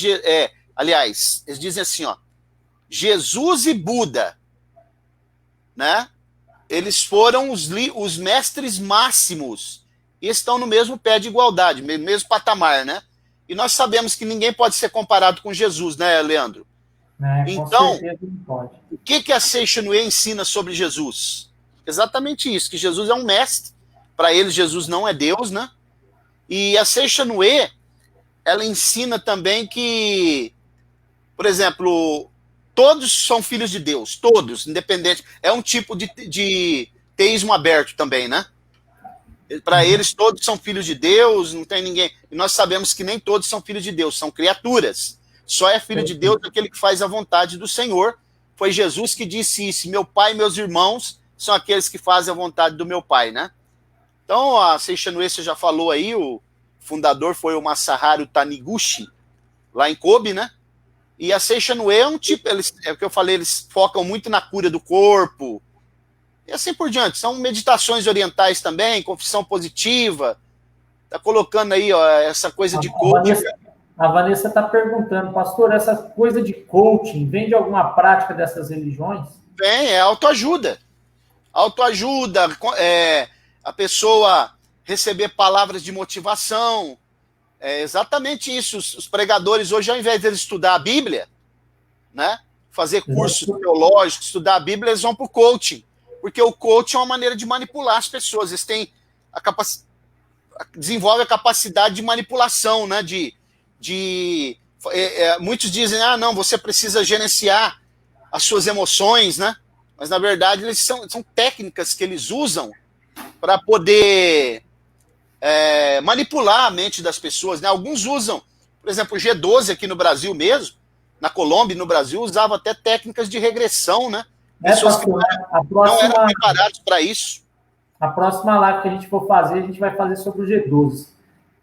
aliás, eles dizem assim, ó, Jesus e Buda, né? Eles foram os mestres máximos e estão no mesmo pé de igualdade, mesmo patamar, né? E nós sabemos que ninguém pode ser comparado com Jesus, né, Leandro? Então, o que a Seixonoe ensina sobre Jesus? Exatamente isso, que Jesus é um mestre. Para eles, Jesus não é Deus, né? E a Seixonoe, ela ensina também que, por exemplo, todos são filhos de Deus, todos, independente. É um tipo de teísmo aberto também, né? Para eles, todos são filhos de Deus, não tem ninguém. E nós sabemos que nem todos são filhos de Deus, são criaturas. Só é filho de Deus aquele que faz a vontade do Senhor. Foi Jesus que disse isso: meu pai e meus irmãos são aqueles que fazem a vontade do meu pai, né? Então, a Seixonoe, você já falou aí, o fundador foi o Masaharu Taniguchi, lá em Kobe, né? E a Seixonoe é um tipo, é o que eu falei, eles focam muito na cura do corpo, e assim por diante. São meditações orientais também, confissão positiva. Tá colocando aí, ó, essa coisa de coaching. A Vanessa está perguntando, pastor, essa coisa de coaching vem de alguma prática dessas religiões? Vem, é autoajuda. Autoajuda, a pessoa receber palavras de motivação. É exatamente isso. Os pregadores hoje, ao invés de eles estudar a Bíblia, né, fazer cursos teológicos, estudar a Bíblia, eles vão para o coaching. Porque o coaching é uma maneira de manipular as pessoas. Eles têm desenvolve a capacidade de manipulação, né? Muitos dizem, não, você precisa gerenciar as suas emoções, né? Mas, na verdade, eles são técnicas que eles usam para poder manipular a mente das pessoas, né? Alguns usam, por exemplo, o G12 aqui no Brasil mesmo, na Colômbia e no Brasil, usava até técnicas de regressão, né? Pessoas que não eram preparadas para isso. A próxima live que a gente for fazer, a gente vai fazer sobre o G12.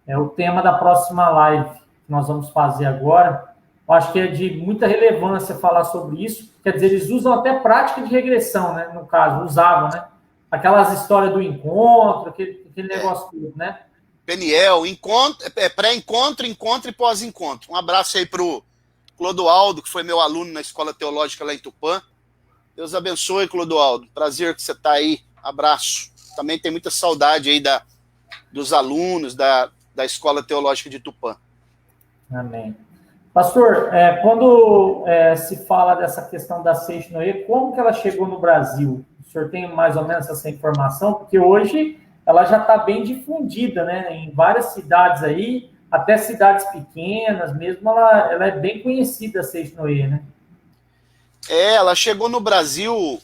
É o tema da próxima live que nós vamos fazer agora. Eu acho que é de muita relevância falar sobre isso. Quer dizer, eles usam até prática de regressão, né? No caso, usavam, né? Aquelas histórias do encontro, aquele negócio tudo, né? Peniel, pré-encontro, encontro e pós-encontro. Um abraço aí pro Clodoaldo, que foi meu aluno na Escola Teológica lá em Tupã. Deus abençoe, Clodoaldo. Prazer que você está aí. Abraço. Também tem muita saudade aí dos alunos da Escola Teológica de Tupã. Amém. Pastor, quando se fala dessa questão da Seixonoe, como que ela chegou no Brasil? O senhor tem mais ou menos essa informação? Porque hoje ela já está bem difundida, né? Em várias cidades aí, até cidades pequenas mesmo, ela é bem conhecida, a Seixonoe, né? Ela chegou no Brasil,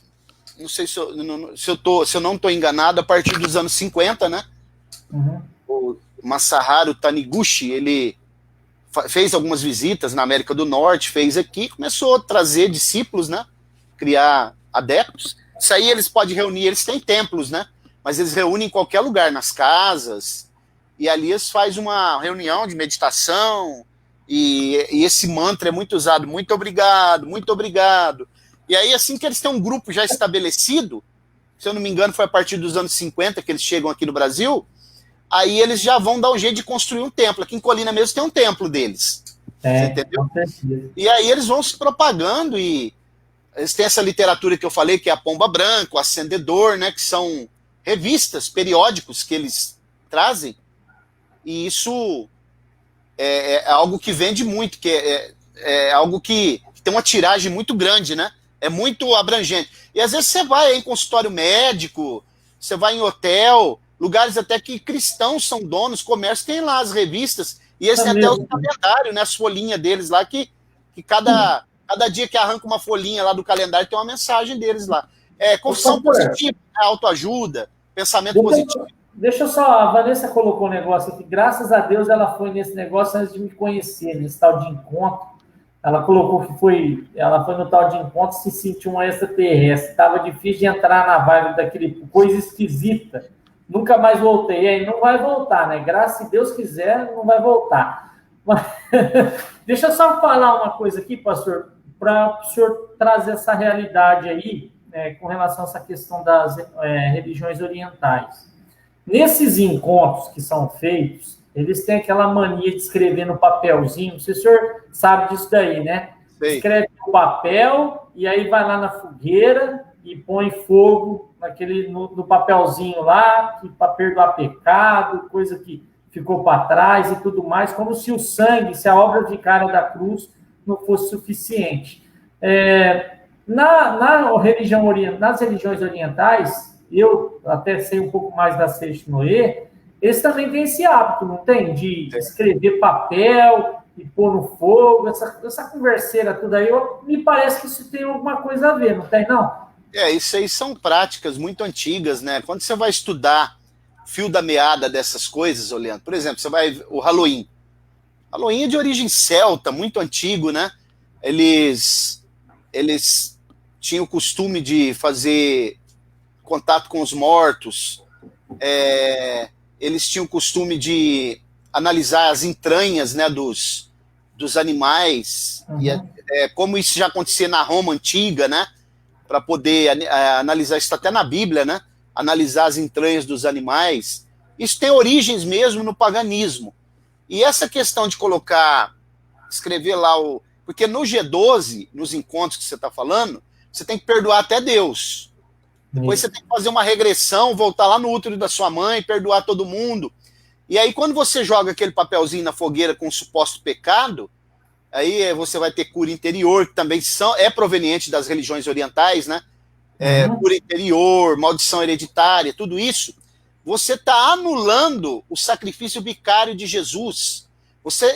não sei se eu não estou enganado, a partir dos anos 50, né? Uhum. O Masaharu Taniguchi, ele fez algumas visitas na América do Norte, fez aqui, começou a trazer discípulos, né? Criar adeptos. Isso aí eles podem reunir, eles têm templos, né? Mas eles reúnem em qualquer lugar, nas casas, e ali eles fazem uma reunião de meditação, e esse mantra é muito usado, muito obrigado, muito obrigado. E aí, assim que eles têm um grupo já estabelecido, se eu não me engano, foi a partir dos anos 50 que eles chegam aqui no Brasil, aí eles já vão dar um jeito de construir um templo. Aqui em Colina mesmo tem um templo deles. Você entendeu? E aí eles vão se propagando, e eles têm essa literatura que eu falei, que é a Pomba Branca, o Ascendedor, né, que são revistas, periódicos que eles trazem, e isso é algo que vende muito, que é algo que tem uma tiragem muito grande, né? É muito abrangente. E às vezes você vai em consultório médico, você vai em hotel, lugares até que cristãos são donos, comércio, tem lá as revistas, e eles têm até os calendários, né? As folhinhas deles lá, que cada dia que arranca uma folhinha lá do calendário tem uma mensagem deles lá. Confissão positiva, autoajuda, pensamento positivo. Deixa eu só, a Vanessa colocou um negócio aqui, graças a Deus ela foi nesse negócio antes de me conhecer, nesse tal de encontro. Ela colocou que ela foi no tal de encontro e se sentiu um extraterrestre. Estava difícil de entrar na vibe daquele coisa esquisita. Nunca mais voltei. E aí não vai voltar, né? Graças a Deus quiser, não vai voltar. Mas, deixa eu só falar uma coisa aqui, pastor, para o senhor trazer essa realidade aí, com relação a essa questão das religiões orientais. Nesses encontros que são feitos, eles têm aquela mania de escrever no papelzinho. Não sei se o senhor sabe disso daí, né? Sei. Escreve no papel e aí vai lá na fogueira e põe fogo no papelzinho lá, para perdoar pecado, coisa que ficou para trás e tudo mais, como se o sangue, se a obra vicária da cruz não fosse suficiente. Nas religiões orientais, eu até sei um pouco mais da Seiichi Noe, eles também têm esse hábito, não tem? De escrever papel e pôr no fogo, essa converseira tudo aí, me parece que isso tem alguma coisa a ver, não tem, não? Isso aí são práticas muito antigas, né? Quando você vai estudar fio da meada dessas coisas, Leandro, por exemplo, você vai o Halloween. Halloween é de origem celta, muito antigo, né? Eles tinham o costume de fazer contato com os mortos, eles tinham o costume de analisar as entranhas, né, dos animais, e como isso já acontecia na Roma antiga, né, para poder analisar, isso está até na Bíblia, né, analisar as entranhas dos animais. Isso tem origens mesmo no paganismo. E essa questão de escrever lá porque no G12, nos encontros que você está falando, você tem que perdoar até Deus. Depois você tem que fazer uma regressão, voltar lá no útero da sua mãe, perdoar todo mundo. E aí, quando você joga aquele papelzinho na fogueira com o suposto pecado, aí você vai ter cura interior, que também é proveniente das religiões orientais, né? Cura interior, maldição hereditária, tudo isso. Você está anulando o sacrifício vicário de Jesus.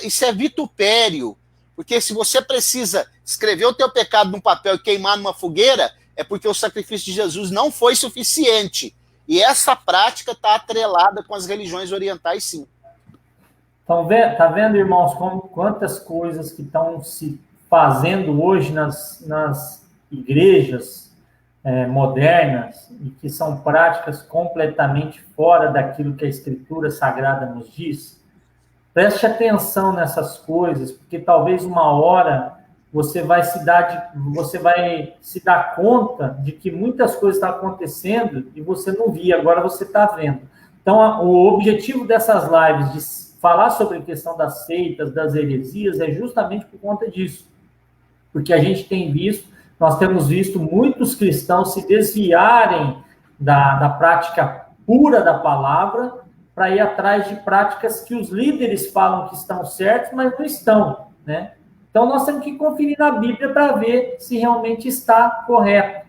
Isso é vitupério. Porque se você precisa escrever o teu pecado num papel e queimar numa fogueira, é porque o sacrifício de Jesus não foi suficiente. E essa prática está atrelada com as religiões orientais, sim. Tá vendo, irmãos, quantas coisas que estão se fazendo hoje nas igrejas modernas e que são práticas completamente fora daquilo que a Escritura Sagrada nos diz? Preste atenção nessas coisas, porque talvez uma hora você vai se dar conta de que muitas coisas estão acontecendo e você não via, agora você está vendo. Então, o objetivo dessas lives de falar sobre a questão das seitas, das heresias, é justamente por conta disso. Porque a gente nós temos visto muitos cristãos se desviarem da prática pura da palavra para ir atrás de práticas que os líderes falam que estão certas, mas não estão, né? Então, nós temos que conferir na Bíblia para ver se realmente está correto.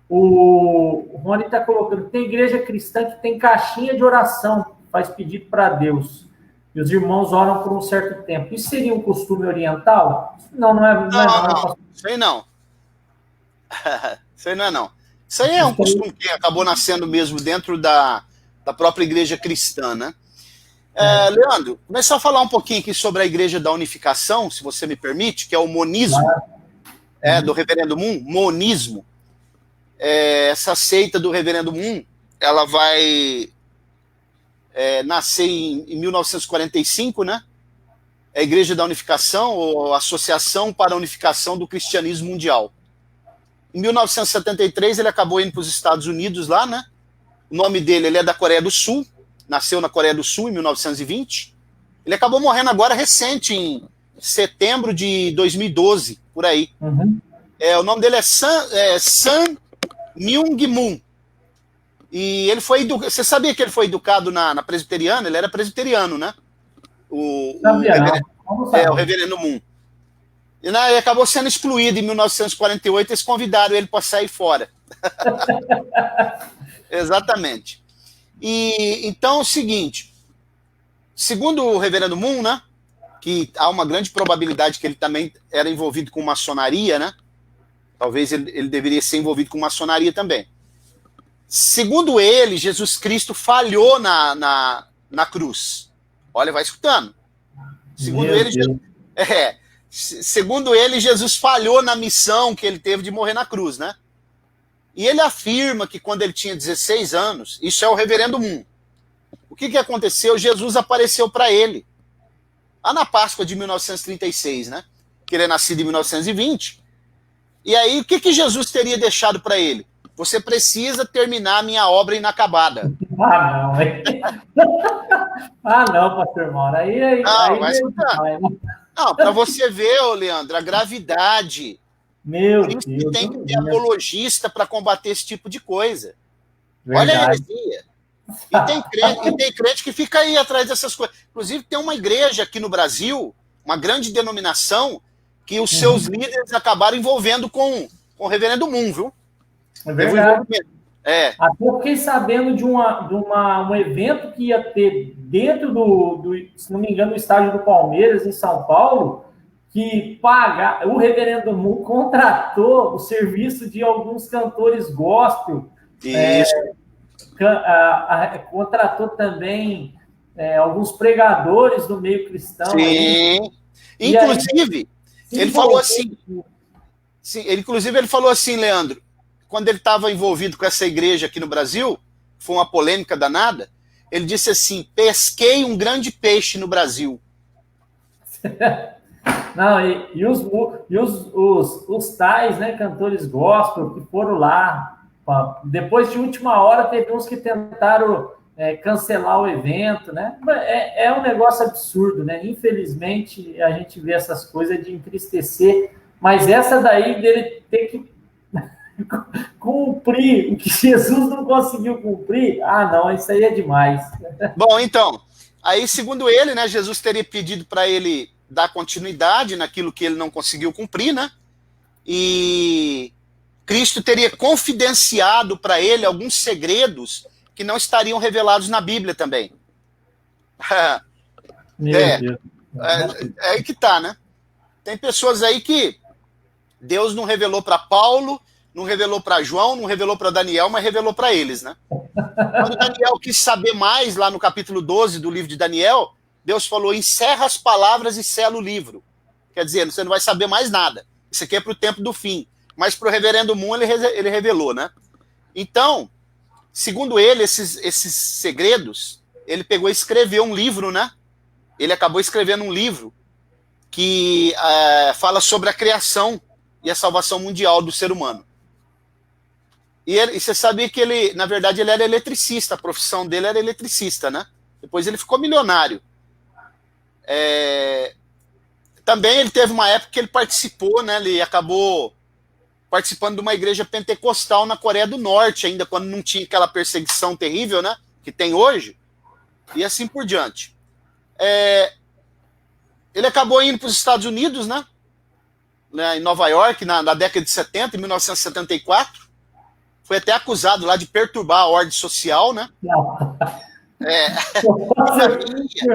O Rony está colocando, tem igreja cristã que tem caixinha de oração, faz pedido para Deus, e os irmãos oram por um certo tempo. Isso seria um costume oriental? Não, não é. Não, isso aí não. Isso aí não é, não. Isso aí é um costume que acabou nascendo mesmo dentro da própria igreja cristã, né? Leandro, começar a falar um pouquinho aqui sobre a Igreja da Unificação, se você me permite, que é o monismo, do Reverendo Moon, monismo. Essa seita do Reverendo Moon, ela vai nascer em 1945, né? A Igreja da Unificação, ou Associação para a Unificação do Cristianismo Mundial. Em 1973, ele acabou indo para os Estados Unidos lá, né? O nome dele, ele é da Coreia do Sul, nasceu na Coreia do Sul em 1920. Ele acabou morrendo agora recente, em setembro de 2012, por aí. O nome dele é Sun Myung Moon. E ele foi educado. Você sabia que ele foi educado na presbiteriana? Ele era presbiteriano, né? O Reverendo Moon. E ele acabou sendo excluído em 1948, eles convidaram ele para sair fora. Exatamente. E então é o seguinte, segundo o Reverendo Moon, né, que há uma grande probabilidade que ele também era envolvido com maçonaria, né? Talvez ele deveria ser envolvido com maçonaria também. Segundo ele, Jesus Cristo falhou na cruz. Olha, vai escutando. Segundo ele, segundo ele, Jesus falhou na missão que ele teve de morrer na cruz, né? E ele afirma que quando ele tinha 16 anos, isso é o reverendo Moon, o que aconteceu? Jesus apareceu para ele, lá na Páscoa de 1936, né? Que ele é nascido em 1920. E aí, o que Jesus teria deixado para ele? Você precisa terminar a minha obra inacabada. Ah, não, hein? Ah, não, pastor Mauro. Não, mas não, para você ver, ô Leandro, a gravidade. Meu Por isso Deus. que tem que ter apologista para combater esse tipo de coisa. Verdade. Olha a heresia. E tem crente que fica aí atrás dessas coisas. Inclusive, tem uma igreja aqui no Brasil, uma grande denominação, que os seus líderes acabaram envolvendo com o reverendo Moon, viu? É verdade. Até eu fiquei sabendo de um evento que ia ter dentro se não me engano, do estádio do Palmeiras, em São Paulo, que o reverendo Moon contratou o serviço de alguns cantores gospel. Isso. Contratou também alguns pregadores do meio cristão. Sim. Aí. Inclusive, ele falou assim. Sim, inclusive, ele falou assim, Leandro, quando ele estava envolvido com essa igreja aqui no Brasil, foi uma polêmica danada, ele disse assim: pesquei um grande peixe no Brasil. Não, os tais, né, cantores gospel que foram lá, depois de última hora, teve uns que tentaram cancelar o evento, né? É um negócio absurdo, né? Infelizmente, a gente vê essas coisas de entristecer, mas essa daí dele ter que cumprir o que Jesus não conseguiu cumprir, não, isso aí é demais. Bom, então, aí segundo ele, né, Jesus teria pedido para ele dar continuidade naquilo que ele não conseguiu cumprir, né? E Cristo teria confidenciado para ele alguns segredos que não estariam revelados na Bíblia também. Meu Deus. É aí que tá, né? Tem pessoas aí que Deus não revelou para Paulo, não revelou para João, não revelou para Daniel, mas revelou para eles, né? Quando Daniel quis saber mais, lá no capítulo 12 do livro de Daniel, Deus falou: encerra as palavras e sela o livro. Quer dizer, você não vai saber mais nada. Isso aqui é para o tempo do fim. Mas para o reverendo Moon ele revelou, né? Então, segundo ele, esses segredos, ele pegou e escreveu um livro, né? Ele acabou escrevendo um livro que fala sobre a criação e a salvação mundial do ser humano. E você sabia que ele, na verdade, ele era eletricista, a profissão dele era eletricista, né? Depois ele ficou milionário. Também ele teve uma época que ele participou, né? Ele acabou participando de uma igreja pentecostal na Coreia do Norte, ainda quando não tinha aquela perseguição terrível, né? Que tem hoje, e assim por diante. Ele acabou indo para os Estados Unidos, né? Em Nova York, na década de 70, em 1974. Foi até acusado lá de perturbar a ordem social, né?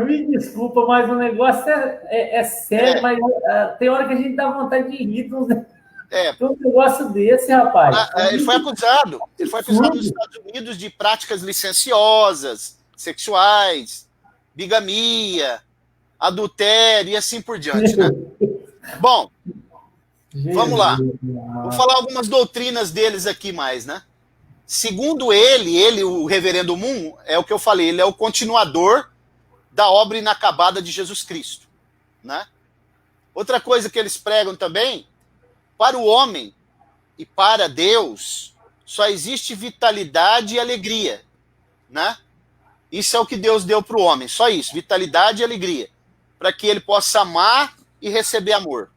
Me desculpa, mas o negócio é sério, mas tem hora que a gente dá vontade de rir um negócio desse, rapaz. Ele foi acusado nos Estados Unidos de práticas licenciosas, sexuais, bigamia, adultério e assim por diante, né? Bom, vamos lá. Vou falar algumas doutrinas deles aqui mais, né? Segundo ele, o reverendo Moon, é o que eu falei, ele é o continuador da obra inacabada de Jesus Cristo, né? Outra coisa que eles pregam também, para o homem e para Deus, só existe vitalidade e alegria, né? Isso é o que Deus deu para o homem, só isso, vitalidade e alegria, para que ele possa amar e receber amor.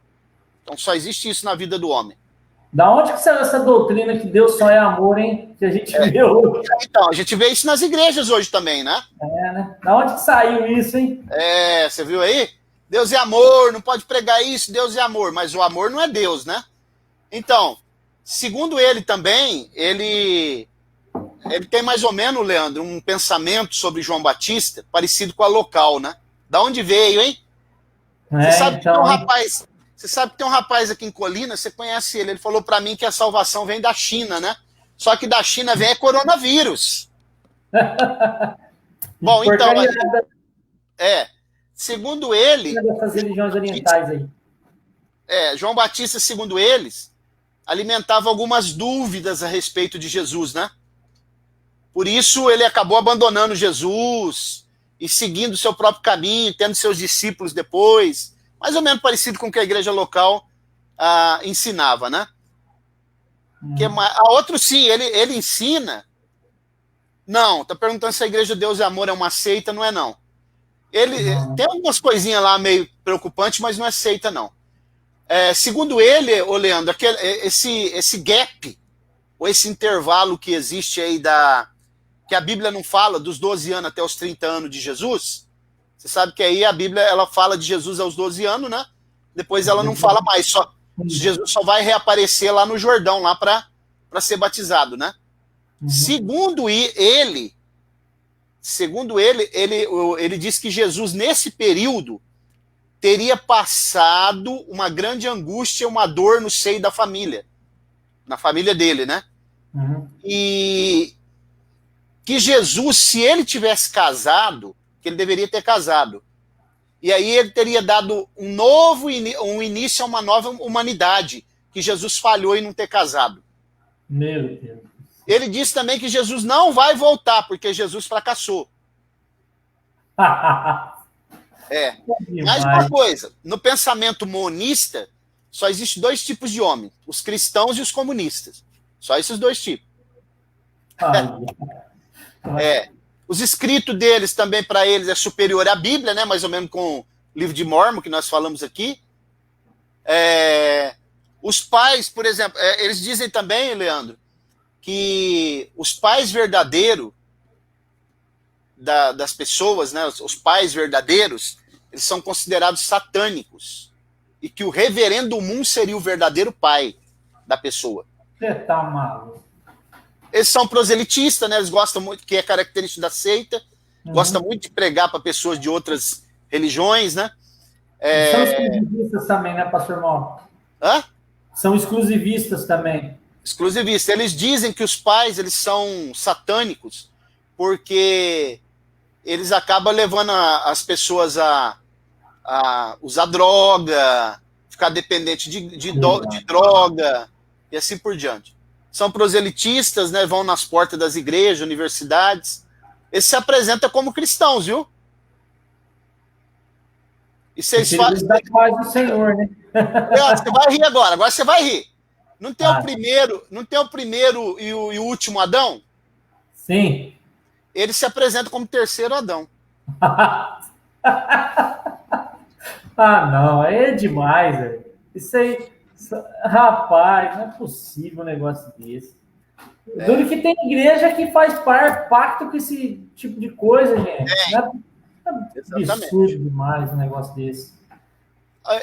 Então só existe isso na vida do homem. Da onde que saiu essa doutrina que Deus só é amor, hein? Que a gente vê hoje. Então, a gente vê isso nas igrejas hoje também, né? Né? Da onde que saiu isso, hein? Você viu aí? Deus é amor, não pode pregar isso, Deus é amor. Mas o amor não é Deus, né? Então, segundo ele também, ele tem mais ou menos, Leandro, um pensamento sobre João Batista parecido com a local, né? Da onde veio, hein? Você sabe que tem um rapaz... Você sabe que tem um rapaz aqui em Colina, você conhece ele, ele falou para mim que a salvação vem da China, né? Só que da China vem coronavírus. Bom, então... segundo ele... Dessas religiões orientais aí. João Batista, segundo eles, alimentava algumas dúvidas a respeito de Jesus, né? Por isso ele acabou abandonando Jesus e seguindo seu próprio caminho, tendo seus discípulos depois, mais ou menos parecido com o que a igreja local ensinava, né? A outro, sim, ele ensina. Não, tá perguntando se a Igreja Deus e Amor é uma seita, não é não. Ele tem algumas coisinhas lá meio preocupantes, mas não é seita, não. Segundo ele, ô Leandro, esse gap, ou esse intervalo que existe aí que a Bíblia não fala, dos 12 anos até os 30 anos de Jesus, você sabe que aí a Bíblia ela fala de Jesus aos 12 anos, né? Depois ela não fala mais, Jesus só vai reaparecer lá no Jordão, lá para ser batizado, né? Segundo ele diz que Jesus, nesse período, teria passado uma grande angústia, uma dor no seio da família, na família dele, né? E que Jesus, se ele tivesse casado, que ele deveria ter casado, e aí ele teria dado um início a uma nova humanidade, que Jesus falhou em não ter casado. Meu Deus. Ele disse também que Jesus não vai voltar, porque Jesus fracassou. Mais uma coisa, no pensamento monista, só existe 2 tipos de homem, os cristãos e os comunistas. Só esses 2 tipos. Os escritos deles também, para eles, é superior à Bíblia, né? Mais ou menos com o livro de Mórmon, que nós falamos aqui. Os pais, por exemplo, eles dizem também, Leandro, que os pais verdadeiros das pessoas, né, os pais verdadeiros, eles são considerados satânicos. E que o reverendo Moon seria o verdadeiro pai da pessoa. Você tá maluco. Eles são proselitistas, né? Eles gostam muito, que é característico da seita, gostam muito de pregar para pessoas de outras religiões, né? São exclusivistas também, né, pastor Mauro? São exclusivistas também. Exclusivistas. Eles dizem que os pais, eles são satânicos, porque eles acabam levando as pessoas a usar droga, ficar dependente de droga, e assim por diante. São proselitistas, né, vão nas portas das igrejas, universidades. Eles se apresentam como cristãos, viu? E vocês fazem... da paz do Senhor, né? Você vai rir agora você vai rir. Não tem o primeiro e o último Adão? Sim. Ele se apresenta como terceiro Adão. Não, aí é demais, velho. Isso aí, rapaz, não é possível um negócio desse. Duro que tem igreja que faz pacto com esse tipo de coisa, gente. É absurdo demais um negócio desse.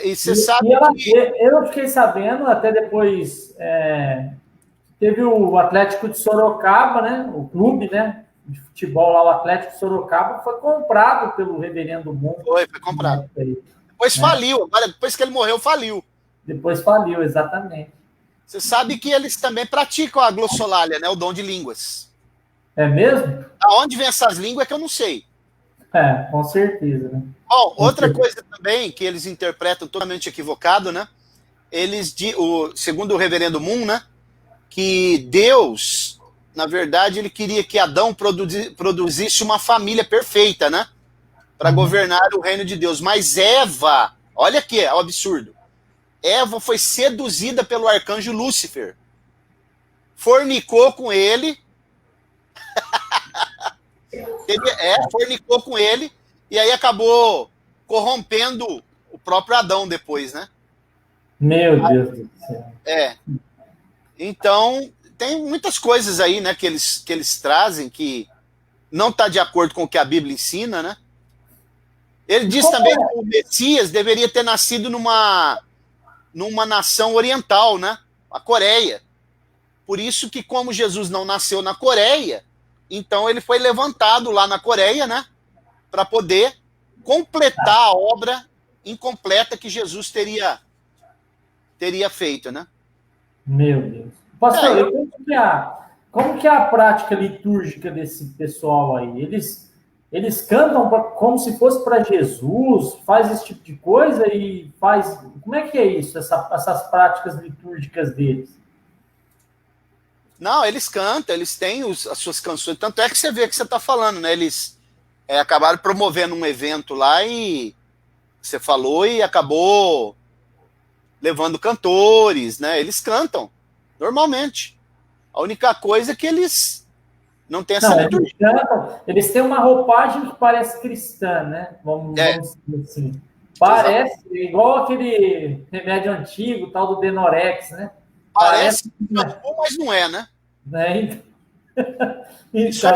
E você sabe que... Eu fiquei sabendo, até depois, teve o Atlético de Sorocaba, né? O clube, né? De futebol lá, o Atlético de Sorocaba, foi comprado pelo reverendo Moon. Foi comprado. Depois faliu, agora depois que ele morreu, faliu. Depois faliu, exatamente. Você sabe que eles também praticam a glossolalia, né? O dom de línguas. É mesmo? Aonde vem essas línguas é que eu não sei. Com certeza, né? Bom, outra coisa também que eles interpretam totalmente equivocado, né? Segundo o reverendo Moon, né? Que Deus, na verdade, ele queria que Adão produzisse uma família perfeita, né? Para governar o reino de Deus. Mas Eva, olha aqui, é o absurdo. Eva foi seduzida pelo arcanjo Lúcifer. Fornicou com ele. Fornicou com ele. E aí acabou corrompendo o próprio Adão depois, né? Meu Deus do céu. Então, tem muitas coisas aí, né, que eles trazem que não está de acordo com o que a Bíblia ensina, né? Ele diz também que o Messias deveria ter nascido numa nação oriental, né? A Coreia. Por isso que, como Jesus não nasceu na Coreia, então ele foi levantado lá na Coreia, né? Para poder completar a obra incompleta que Jesus teria feito, né? Meu Deus. Pastor, como que é a prática litúrgica desse pessoal aí? Eles eles cantam como se fosse para Jesus, faz esse tipo de coisa e faz... Como é que é isso, essas práticas litúrgicas deles? Não, eles cantam, eles têm as suas canções. Tanto é que você vê que você está falando, né? Eles acabaram promovendo um evento lá e você falou e acabou levando cantores, né? Eles cantam, normalmente. A única coisa é que eles não têm essa liturgia. Eles têm uma roupagem que parece cristã, né? Vamos dizer assim. Parece igual aquele remédio antigo, tal do Denorex, né? Parece mas não é, né? Então,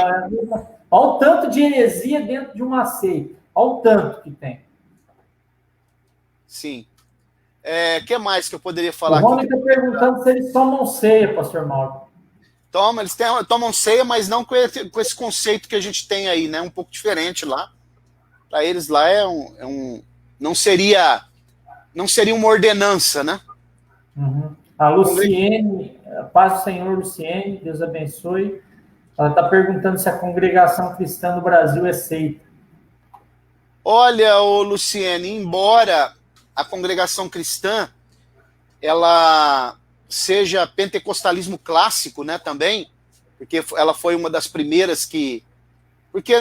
olha o tanto de heresia dentro de uma seita. Olha o tanto que tem. Sim. O que mais que eu poderia falar? O Rony está perguntando se eles tomam ceia, pastor Mauro. Eles tomam ceia, mas não com esse conceito que a gente tem aí, né? Um pouco diferente lá. Para eles lá não seria uma ordenança, né? Uhum. A Luciene, paz do Senhor, Luciene, Deus abençoe. Ela está perguntando se a congregação cristã no Brasil é seita. Olha, Luciene, embora a congregação cristã ela seja pentecostalismo clássico, né, também, porque ela foi uma das primeiras que... Porque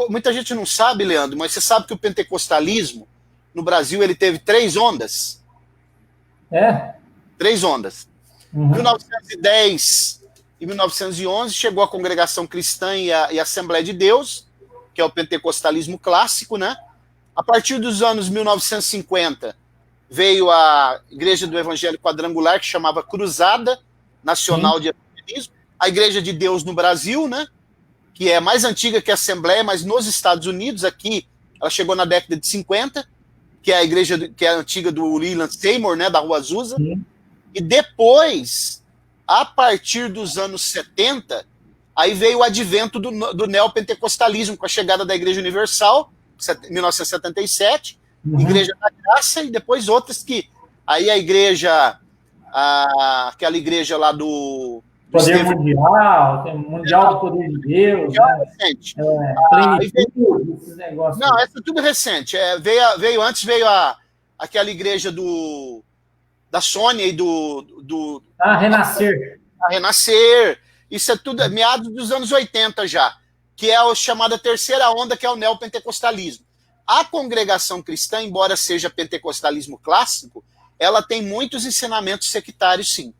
muita gente não sabe, Leandro, mas você sabe que o pentecostalismo no Brasil ele teve 3 ondas. 3 ondas. Em 1910 e 1911 chegou a congregação cristã e a Assembleia de Deus, que é o pentecostalismo clássico, né? A partir dos anos 1950 veio a Igreja do Evangelho Quadrangular, que chamava Cruzada Nacional de Evangelismo, a Igreja de Deus no Brasil, né? Que é mais antiga que a Assembleia, mas nos Estados Unidos, aqui, ela chegou na década de 50, que é a igreja que é a antiga do Leland Seymour, né, da Rua Azusa. Sim. E depois, a partir dos anos 70, aí veio o advento do neopentecostalismo, com a chegada da Igreja Universal, em 1977, Igreja da Graça, e depois outras que... Aí a igreja, aquela igreja lá do Poder mundial, tem Mundial do Poder de Deus. Mundial né? Recente. Esses negócios. Não, essa é tudo recente. Antes veio aquela igreja da Sônia e do Renascer. A Renascer. Isso é tudo meados dos anos 80 já, que é a chamada terceira onda, que é o neopentecostalismo. A congregação cristã, embora seja pentecostalismo clássico, ela tem muitos ensinamentos sectários, sim.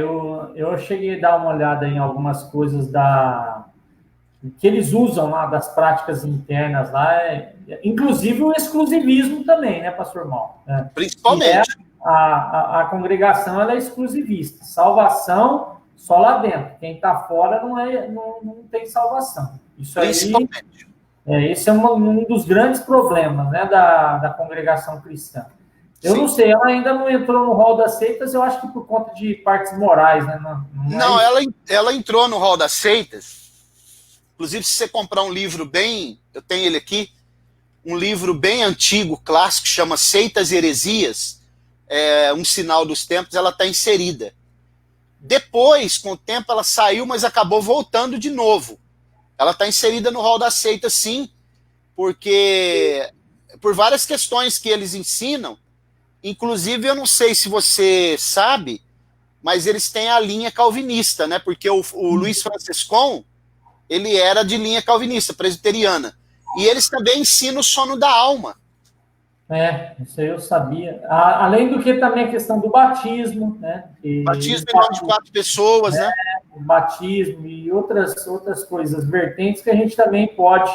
Eu cheguei a dar uma olhada em algumas coisas que eles usam lá, das práticas internas lá, inclusive o exclusivismo também, né, pastor Mal? Principalmente. A congregação ela é exclusivista. Salvação só lá dentro. Quem está fora não tem salvação. Isso aí, principalmente. Esse é um dos grandes problemas, né, da congregação cristã. Eu Sim. Não sei, ela ainda não entrou no rol das seitas, eu acho que por conta de partes morais, né? Não, ela entrou no rol das seitas. Inclusive, se você comprar um livro eu tenho ele aqui, um livro bem antigo, clássico, chama Seitas e Heresias, um sinal dos tempos, ela está inserida. Depois, com o tempo, ela saiu, mas acabou voltando de novo. Ela está inserida no rol das seitas, sim, porque por várias questões que eles ensinam. Inclusive, eu não sei se você sabe, mas eles têm a linha calvinista, né? Porque o Luiz Franciscon, ele era de linha calvinista, presbiteriana. E eles também ensinam o sono da alma. Isso aí eu sabia. Além do que também a questão do batismo, né? Batismo em nome de 4 pessoas, né? O batismo e outras coisas, vertentes que a gente também pode...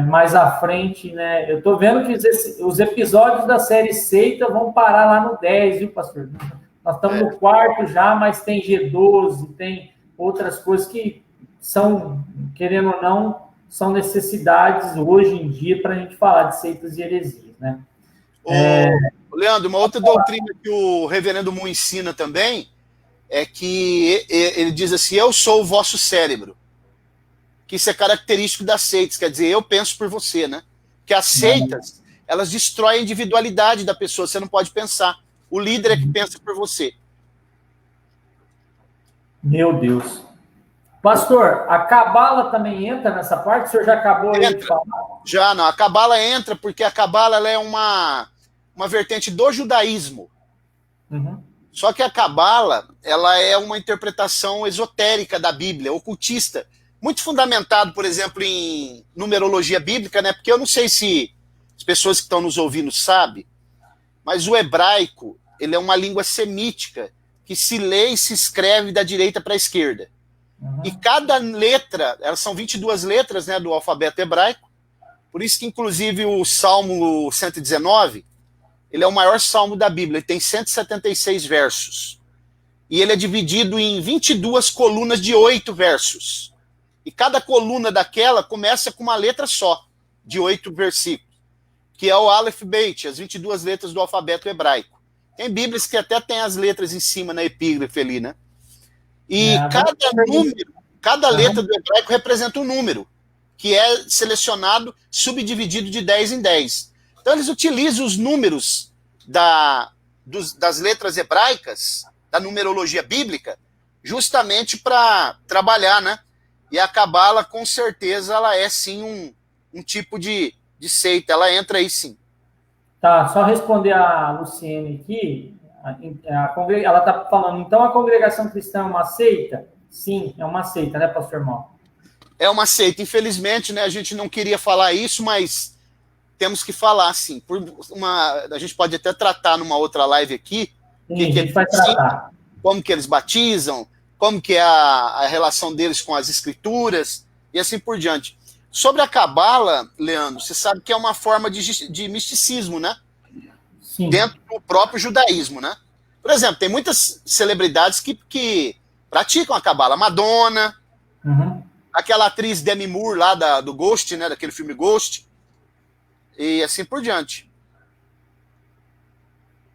mais à frente, né? Eu tô vendo que os episódios da série Seita vão parar lá no 10, viu, pastor? Nós estamos no 4 já, mas tem G12, tem outras coisas que são, querendo ou não, são necessidades hoje em dia para a gente falar de seitas e heresias, né? Leandro, uma outra doutrina que o reverendo Moon ensina também é que ele diz assim: eu sou o vosso cérebro. Que isso é característico das seitas, quer dizer, eu penso por você, né? Que as seitas, elas destroem a individualidade da pessoa, você não pode pensar. O líder é que pensa por você. Meu Deus. Pastor, a Cabala também entra nessa parte? O senhor já acabou aí de falar? Já, não. A Cabala entra porque a Cabala ela é uma vertente do judaísmo. Uhum. Só que a Cabala, ela é uma interpretação esotérica da Bíblia, ocultista, muito fundamentado, por exemplo, em numerologia bíblica, né? Porque eu não sei se as pessoas que estão nos ouvindo sabem, mas o hebraico, ele é uma língua semítica que se lê e se escreve da direita para a esquerda. Uhum. E cada letra, elas são 22 letras, né, do alfabeto hebraico, por isso que, inclusive, o Salmo 119, ele é o maior salmo da Bíblia, ele tem 176 versos. E ele é dividido em 22 colunas de 8 versos. E cada coluna daquela começa com uma letra só, de 8 versículos, que é o Aleph Beit, as 22 letras do alfabeto hebraico. Tem Bíblias que até tem as letras em cima na epígrafe ali, né? E cada letra do hebraico representa um número, que é selecionado, subdividido de 10 em 10. Então eles utilizam os números das letras hebraicas, da numerologia bíblica, justamente para trabalhar, né? E a Cabala, com certeza, ela é sim um tipo de seita, ela entra aí sim. Tá, só responder a Luciene aqui, ela está falando, então a congregação cristã é uma seita? Sim, é uma seita, né, pastor Mal? É uma seita, infelizmente, né, a gente não queria falar isso, mas temos que falar, sim. A gente pode até tratar numa outra live aqui, Sim, a gente vai tratar. Como que eles batizam, como que é a relação deles com as escrituras, e assim por diante. Sobre a Cabala, Leandro, você sabe que é uma forma de misticismo, né? Sim. Dentro do próprio judaísmo, né? Por exemplo, tem muitas celebridades que praticam a Cabala. Madonna, aquela atriz Demi Moore lá do Ghost, né? Daquele filme Ghost, e assim por diante.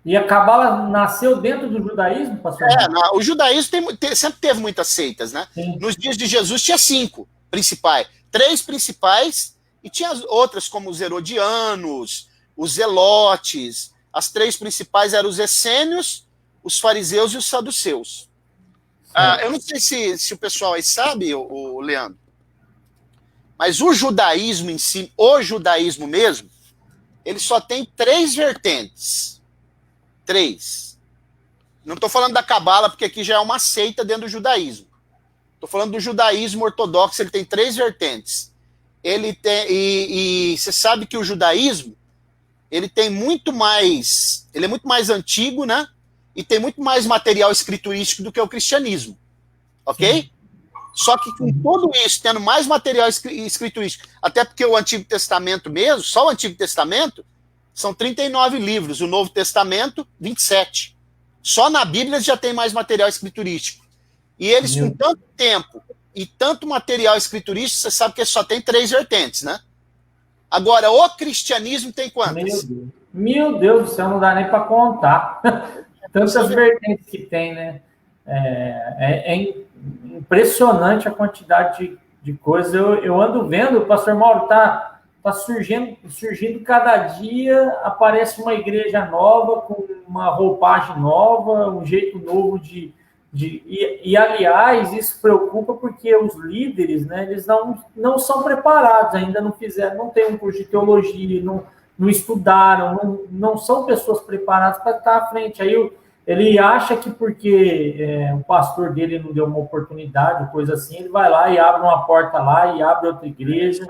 E a Cabala nasceu dentro do judaísmo, pastor? O judaísmo sempre teve muitas seitas, né? Sim. Nos dias de Jesus tinha 5 principais. 3 principais, e tinha outras como os herodianos, os zelotes. As 3 principais eram os essênios, os fariseus e os saduceus. Eu não sei se o pessoal aí sabe, o Leandro, mas o judaísmo em si, o judaísmo mesmo, ele só tem 3 vertentes. 3. Não estou falando da Cabala, porque aqui já é uma seita dentro do judaísmo. Estou falando do judaísmo ortodoxo, ele tem 3 vertentes. Ele tem, e você sabe que o judaísmo, ele é muito mais antigo, né? E tem muito mais material escriturístico do que o cristianismo. Ok? Sim. Só que com tudo isso, tendo mais material escriturístico, até porque o Antigo Testamento mesmo, só o Antigo Testamento, são 39 livros, o Novo Testamento, 27. Só na Bíblia já tem mais material escriturístico. E eles, com tanto tempo e tanto material escriturístico, você sabe que só tem 3 vertentes, né? Agora, o cristianismo tem quantas? Meu Deus do céu, não dá nem para contar. Tantas vertentes que tem, né? É impressionante a quantidade de coisas. Eu ando vendo, o pastor Mauro tá surgindo cada dia, aparece uma igreja nova, com uma roupagem nova, um jeito novo e aliás, isso preocupa porque os líderes, né, eles não são preparados, ainda não tem um curso de teologia, não estudaram, não são pessoas preparadas para estar à frente. Aí ele acha que porque o pastor dele não deu uma oportunidade, coisa assim, ele vai lá e abre uma porta lá e abre outra igreja,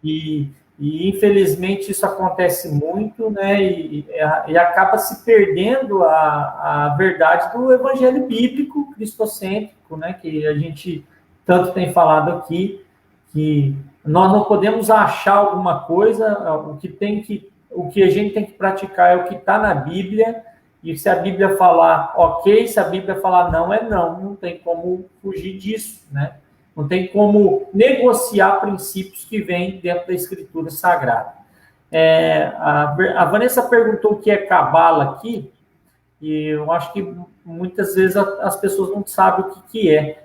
e infelizmente isso acontece muito, né? E acaba se perdendo a verdade do evangelho bíblico cristocêntrico, né? Que a gente tanto tem falado aqui, que nós não podemos achar alguma coisa, o que a gente tem que praticar é o que está na Bíblia, e se a Bíblia falar ok, se a Bíblia falar não, é não tem como fugir disso, né? Não tem como negociar princípios que vêm dentro da Escritura Sagrada. A Vanessa perguntou o que é Cabala aqui, e eu acho que muitas vezes as pessoas não sabem o que é.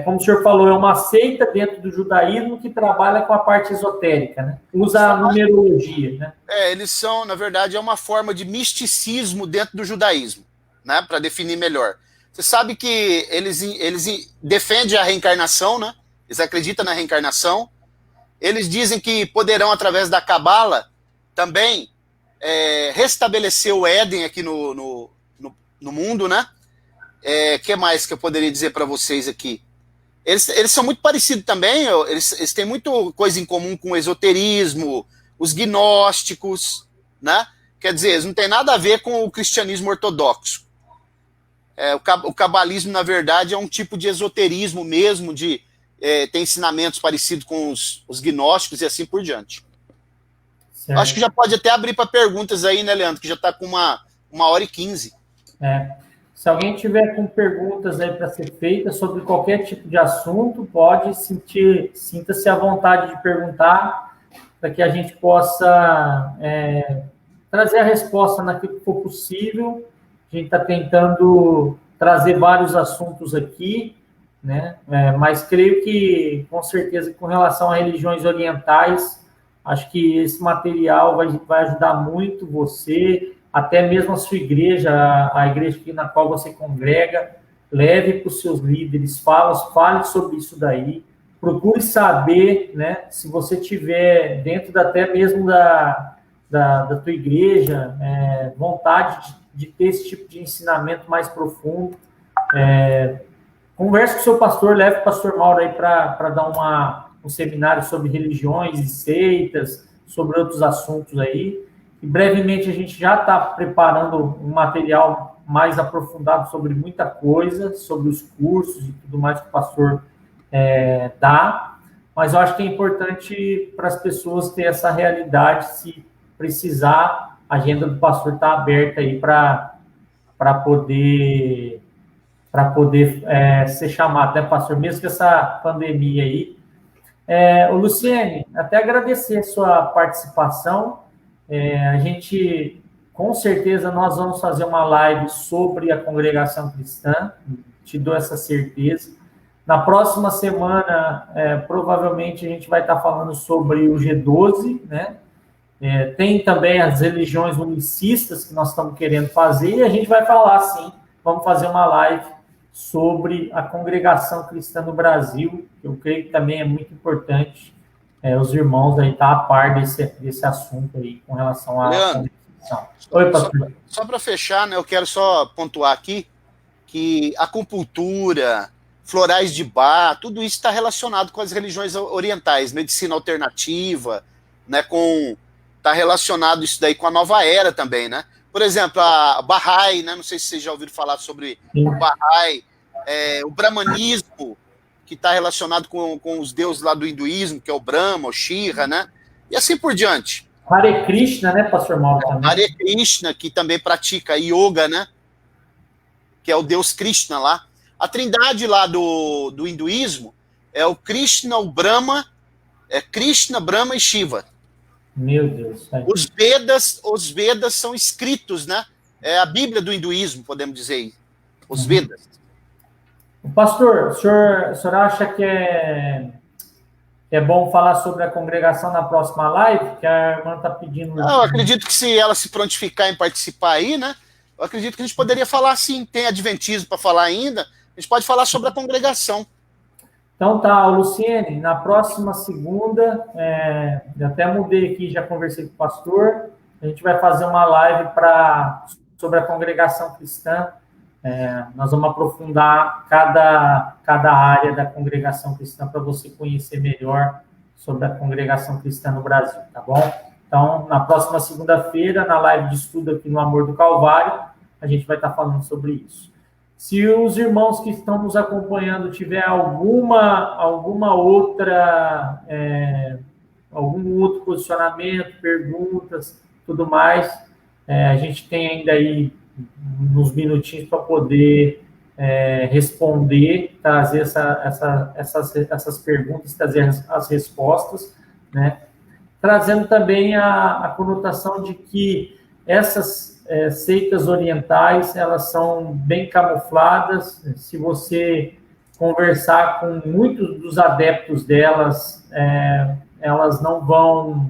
Como o senhor falou, é uma seita dentro do judaísmo que trabalha com a parte esotérica, né? Usa a numerologia, né? Eles são, na verdade, é uma forma de misticismo dentro do judaísmo, né? Para definir melhor. Você sabe que eles defendem a reencarnação, né? Eles acreditam na reencarnação. Eles dizem que poderão, através da Cabala, também restabelecer o Éden aqui no mundo, né? Que mais que eu poderia dizer para vocês aqui? Eles são muito parecidos também, eles têm muita coisa em comum com o esoterismo, os gnósticos, né? Quer dizer, eles não têm nada a ver com o cristianismo ortodoxo. O cabalismo, na verdade, é um tipo de esoterismo mesmo, tem ensinamentos parecidos com os gnósticos e assim por diante. Certo. Acho que já pode até abrir para perguntas aí, né, Leandro? Que já está com 1h15. Se alguém tiver com perguntas aí para ser feitas sobre qualquer tipo de assunto, pode sinta-se à vontade de perguntar, para que a gente possa trazer a resposta naquilo que for possível. A gente está tentando trazer vários assuntos aqui, né? Mas creio que, com certeza, com relação a religiões orientais, acho que esse material vai ajudar muito você, até mesmo a sua igreja, a igreja na qual você congrega, leve para os seus líderes, fale sobre isso daí, procure saber, né, se você tiver dentro até mesmo da tua igreja, vontade de ter esse tipo de ensinamento mais profundo, converse com o seu pastor, leve o pastor Mauro aí para dar um seminário sobre religiões e seitas, sobre outros assuntos aí. E brevemente a gente já está preparando um material mais aprofundado sobre muita coisa, sobre os cursos e tudo mais que o pastor dá. Mas eu acho que é importante para as pessoas ter essa realidade, se precisar, a agenda do pastor está aberta aí para poder ser chamado, né, pastor? Mesmo com essa pandemia aí. Luciene, até agradecer a sua participação. A gente, com certeza, nós vamos fazer uma live sobre a congregação cristã, te dou essa certeza. Na próxima semana, provavelmente, a gente vai estar falando sobre o G12, né? Tem também as religiões unicistas que nós estamos querendo fazer, e a gente vai falar, sim, vamos fazer uma live sobre a congregação cristã no Brasil, que eu creio que também é muito importante os irmãos aí estar a par desse assunto aí com relação à congregação. Oi, pastor. Só para fechar, né, eu quero só pontuar aqui que acupuntura, florais de Bach, tudo isso está relacionado com as religiões orientais, medicina alternativa, né, está relacionado isso daí com a nova era também, né? Por exemplo, a Bahá'í, né? Não sei se vocês já ouviram falar sobre o Bahá'í, o brahmanismo, que está relacionado com os deuses lá do hinduísmo, que é o Brahma, o Shiva, né? E assim por diante. Hare Krishna, né, pastor Mauro? Hare Krishna, que também pratica yoga, né? Que é o deus Krishna lá. A trindade lá do hinduísmo é o Krishna, o Brahma, Krishna, Brahma e Shiva. Meu Deus. Os Vedas são escritos, né? É a Bíblia do hinduísmo, podemos dizer. Os Vedas. Pastor, o senhor acha que é bom falar sobre a congregação na próxima live? Que a irmã está pedindo... Eu acredito que se ela se prontificar em participar aí, né? Eu acredito que a gente poderia falar assim, tem adventismo para falar ainda, a gente pode falar sobre a congregação. Então tá, Luciene, na próxima segunda, eu até mudei aqui, já conversei com o pastor, a gente vai fazer uma live sobre a congregação cristã. Nós vamos aprofundar cada área da congregação cristã para você conhecer melhor sobre a congregação cristã no Brasil, tá bom? Então, na próxima segunda-feira, na live de estudo aqui no Amor do Calvário, a gente vai estar falando sobre isso. Se os irmãos que estão nos acompanhando tiver alguma outra, algum outro posicionamento, perguntas, tudo mais, a gente tem ainda aí uns minutinhos para poder responder, trazer essas perguntas, trazer as respostas, né? Trazendo também a conotação de que essas seitas orientais, elas são bem camufladas. Se você conversar com muitos dos adeptos delas, elas não vão...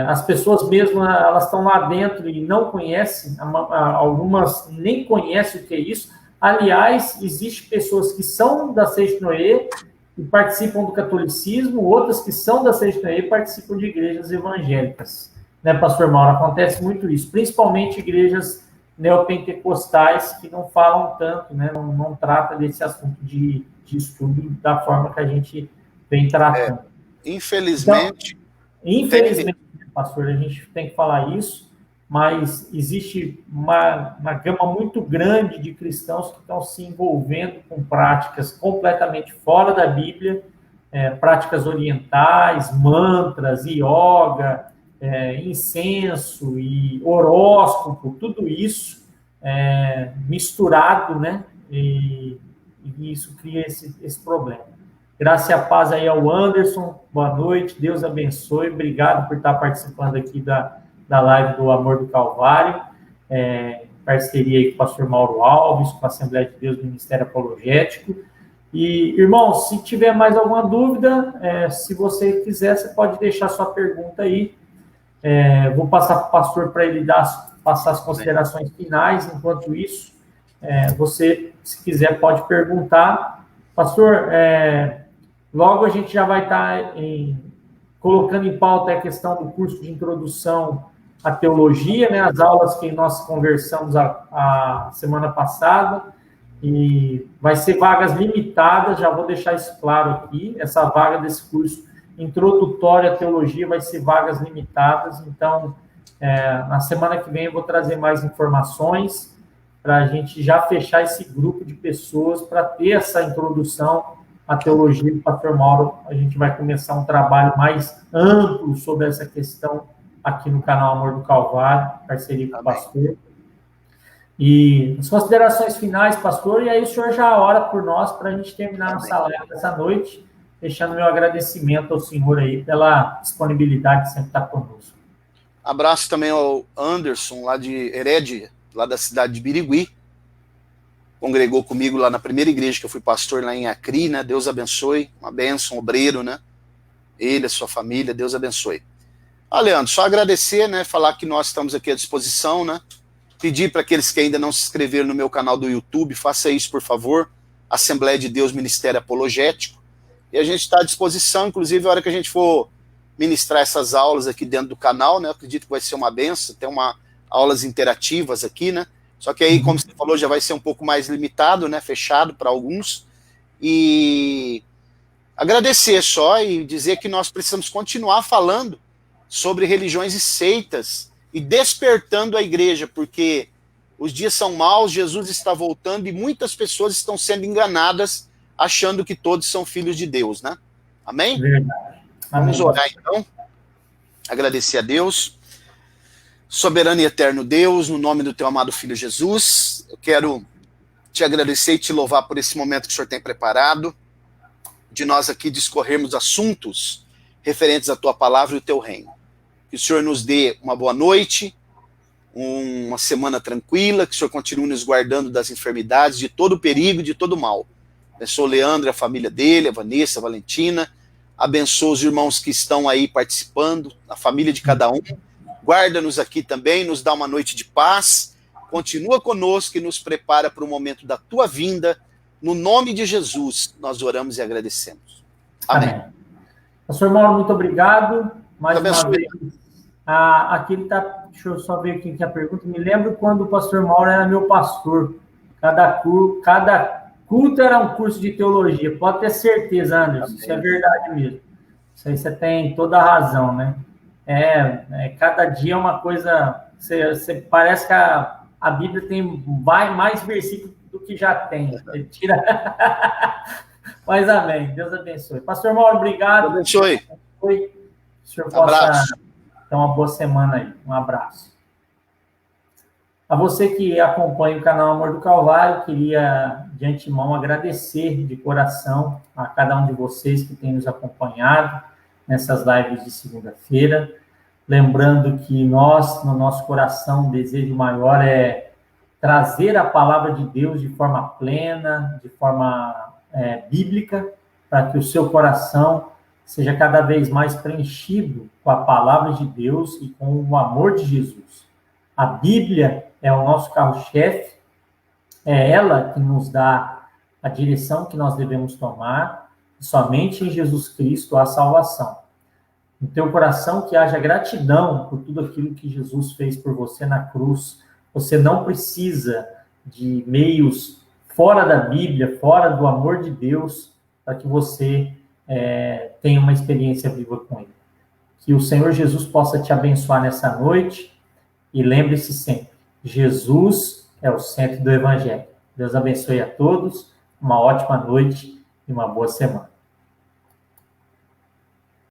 as pessoas mesmo, elas estão lá dentro e não conhecem, algumas nem conhecem o que é isso. Aliás, existem pessoas que são da Seishnoe e participam do catolicismo, outras que são da CGTE participam de igrejas evangélicas. Né, pastor Mauro? Acontece muito isso, principalmente igrejas neopentecostais que não falam tanto, né, não trata desse assunto de estudo da forma que a gente vem tratando. Infelizmente... Então, infelizmente, pastor, a gente tem que falar isso, mas existe uma gama muito grande de cristãos que estão se envolvendo com práticas completamente fora da Bíblia, práticas orientais, mantras, yoga, incenso e horóscopo, tudo isso misturado, né? E isso cria esse problema. Graça e a paz aí ao Anderson, boa noite, Deus abençoe, obrigado por estar participando aqui da live do Amor do Calvário, parceria aí com o pastor Mauro Alves, com a Assembleia de Deus do Ministério Apologético. E, irmão, se tiver mais alguma dúvida, se você quiser, você pode deixar sua pergunta aí. Vou passar para o pastor para ele passar as considerações finais. Enquanto isso, você, se quiser, pode perguntar. Pastor, logo a gente já vai estar colocando em pauta a questão do curso de introdução à teologia, né, as aulas que nós conversamos a semana passada, e vai ser vagas limitadas, já vou deixar isso claro aqui, essa vaga desse curso introdutório à teologia vai ser vagas limitadas, então, na semana que vem eu vou trazer mais informações para a gente já fechar esse grupo de pessoas para ter essa introdução à teologia do pastor Mauro. A gente vai começar um trabalho mais amplo sobre essa questão aqui no canal Amor do Calvário, parceria com o pastor. E as considerações finais, pastor, e aí o senhor já ora por nós para a gente terminar nossa live essa noite, deixando meu agradecimento ao senhor aí pela disponibilidade de sempre estar conosco. Abraço também ao Anderson, lá de Herédia, lá da cidade de Birigui. Congregou comigo lá na primeira igreja que eu fui pastor lá em Acri, né? Deus abençoe, uma bênção, obreiro, né? Ele, a sua família, Deus abençoe. Leandro, só agradecer, né? Falar que nós estamos aqui à disposição, né? Pedir para aqueles que ainda não se inscreveram no meu canal do YouTube, faça isso, por favor. Assembleia de Deus Ministério Apologético. E a gente está à disposição, inclusive, a hora que a gente for ministrar essas aulas aqui dentro do canal, né? Eu acredito que vai ser uma benção, tem aulas interativas aqui, né? Só que aí, como você falou, já vai ser um pouco mais limitado, né? Fechado para alguns. E agradecer só e dizer que nós precisamos continuar falando sobre religiões e seitas e despertando a igreja, porque os dias são maus, Jesus está voltando e muitas pessoas estão sendo enganadas achando que todos são filhos de Deus, né? Amém? Verdade. Vamos orar então. Agradecer a Deus. Soberano e eterno Deus, no nome do teu amado Filho Jesus, eu quero te agradecer e te louvar por esse momento que o Senhor tem preparado, de nós aqui discorrermos assuntos referentes à tua palavra e o teu reino. Que o Senhor nos dê uma boa noite, uma semana tranquila, que o Senhor continue nos guardando das enfermidades, de todo o perigo e de todo o mal. Abençoa o Leandro e a família dele, a Vanessa, a Valentina, abençoa os irmãos que estão aí participando, a família de cada um. Guarda-nos aqui também, nos dá uma noite de paz, continua conosco e nos prepara para o momento da tua vinda. No nome de Jesus, nós oramos e agradecemos. Amém. Pastor Mauro, muito obrigado. Mais uma vez. Aqui ele está, deixa eu só ver aqui a pergunta. Me lembro quando o pastor Mauro era meu pastor. Cada culto era um curso de teologia. Pode ter certeza, Anderson, isso é verdade mesmo. Isso aí você tem toda a razão, né? Cada dia é uma coisa. Você parece que a Bíblia tem mais versículos do que já tem. Você tira. Mas amém. Deus abençoe. Pastor Mauro, obrigado. Deus abençoe. O senhor possa ter uma boa semana aí. Um abraço. A você que acompanha o canal Amor do Calvário, queria de antemão agradecer de coração a cada um de vocês que tem nos acompanhado nessas lives de segunda-feira. Lembrando que nós, no nosso coração, o desejo maior é trazer a palavra de Deus de forma plena, de forma bíblica, para que o seu coração seja cada vez mais preenchido com a palavra de Deus e com o amor de Jesus. A Bíblia é o nosso carro-chefe, é ela que nos dá a direção que nós devemos tomar, Somente em Jesus Cristo há salvação. No teu coração que haja gratidão por tudo aquilo que Jesus fez por você na cruz. Você não precisa de meios fora da Bíblia, fora do amor de Deus, para que você tenha uma experiência viva com Ele. Que o Senhor Jesus possa te abençoar nessa noite e lembre-se sempre, Jesus é o centro do Evangelho. Deus abençoe a todos, uma ótima noite e uma boa semana.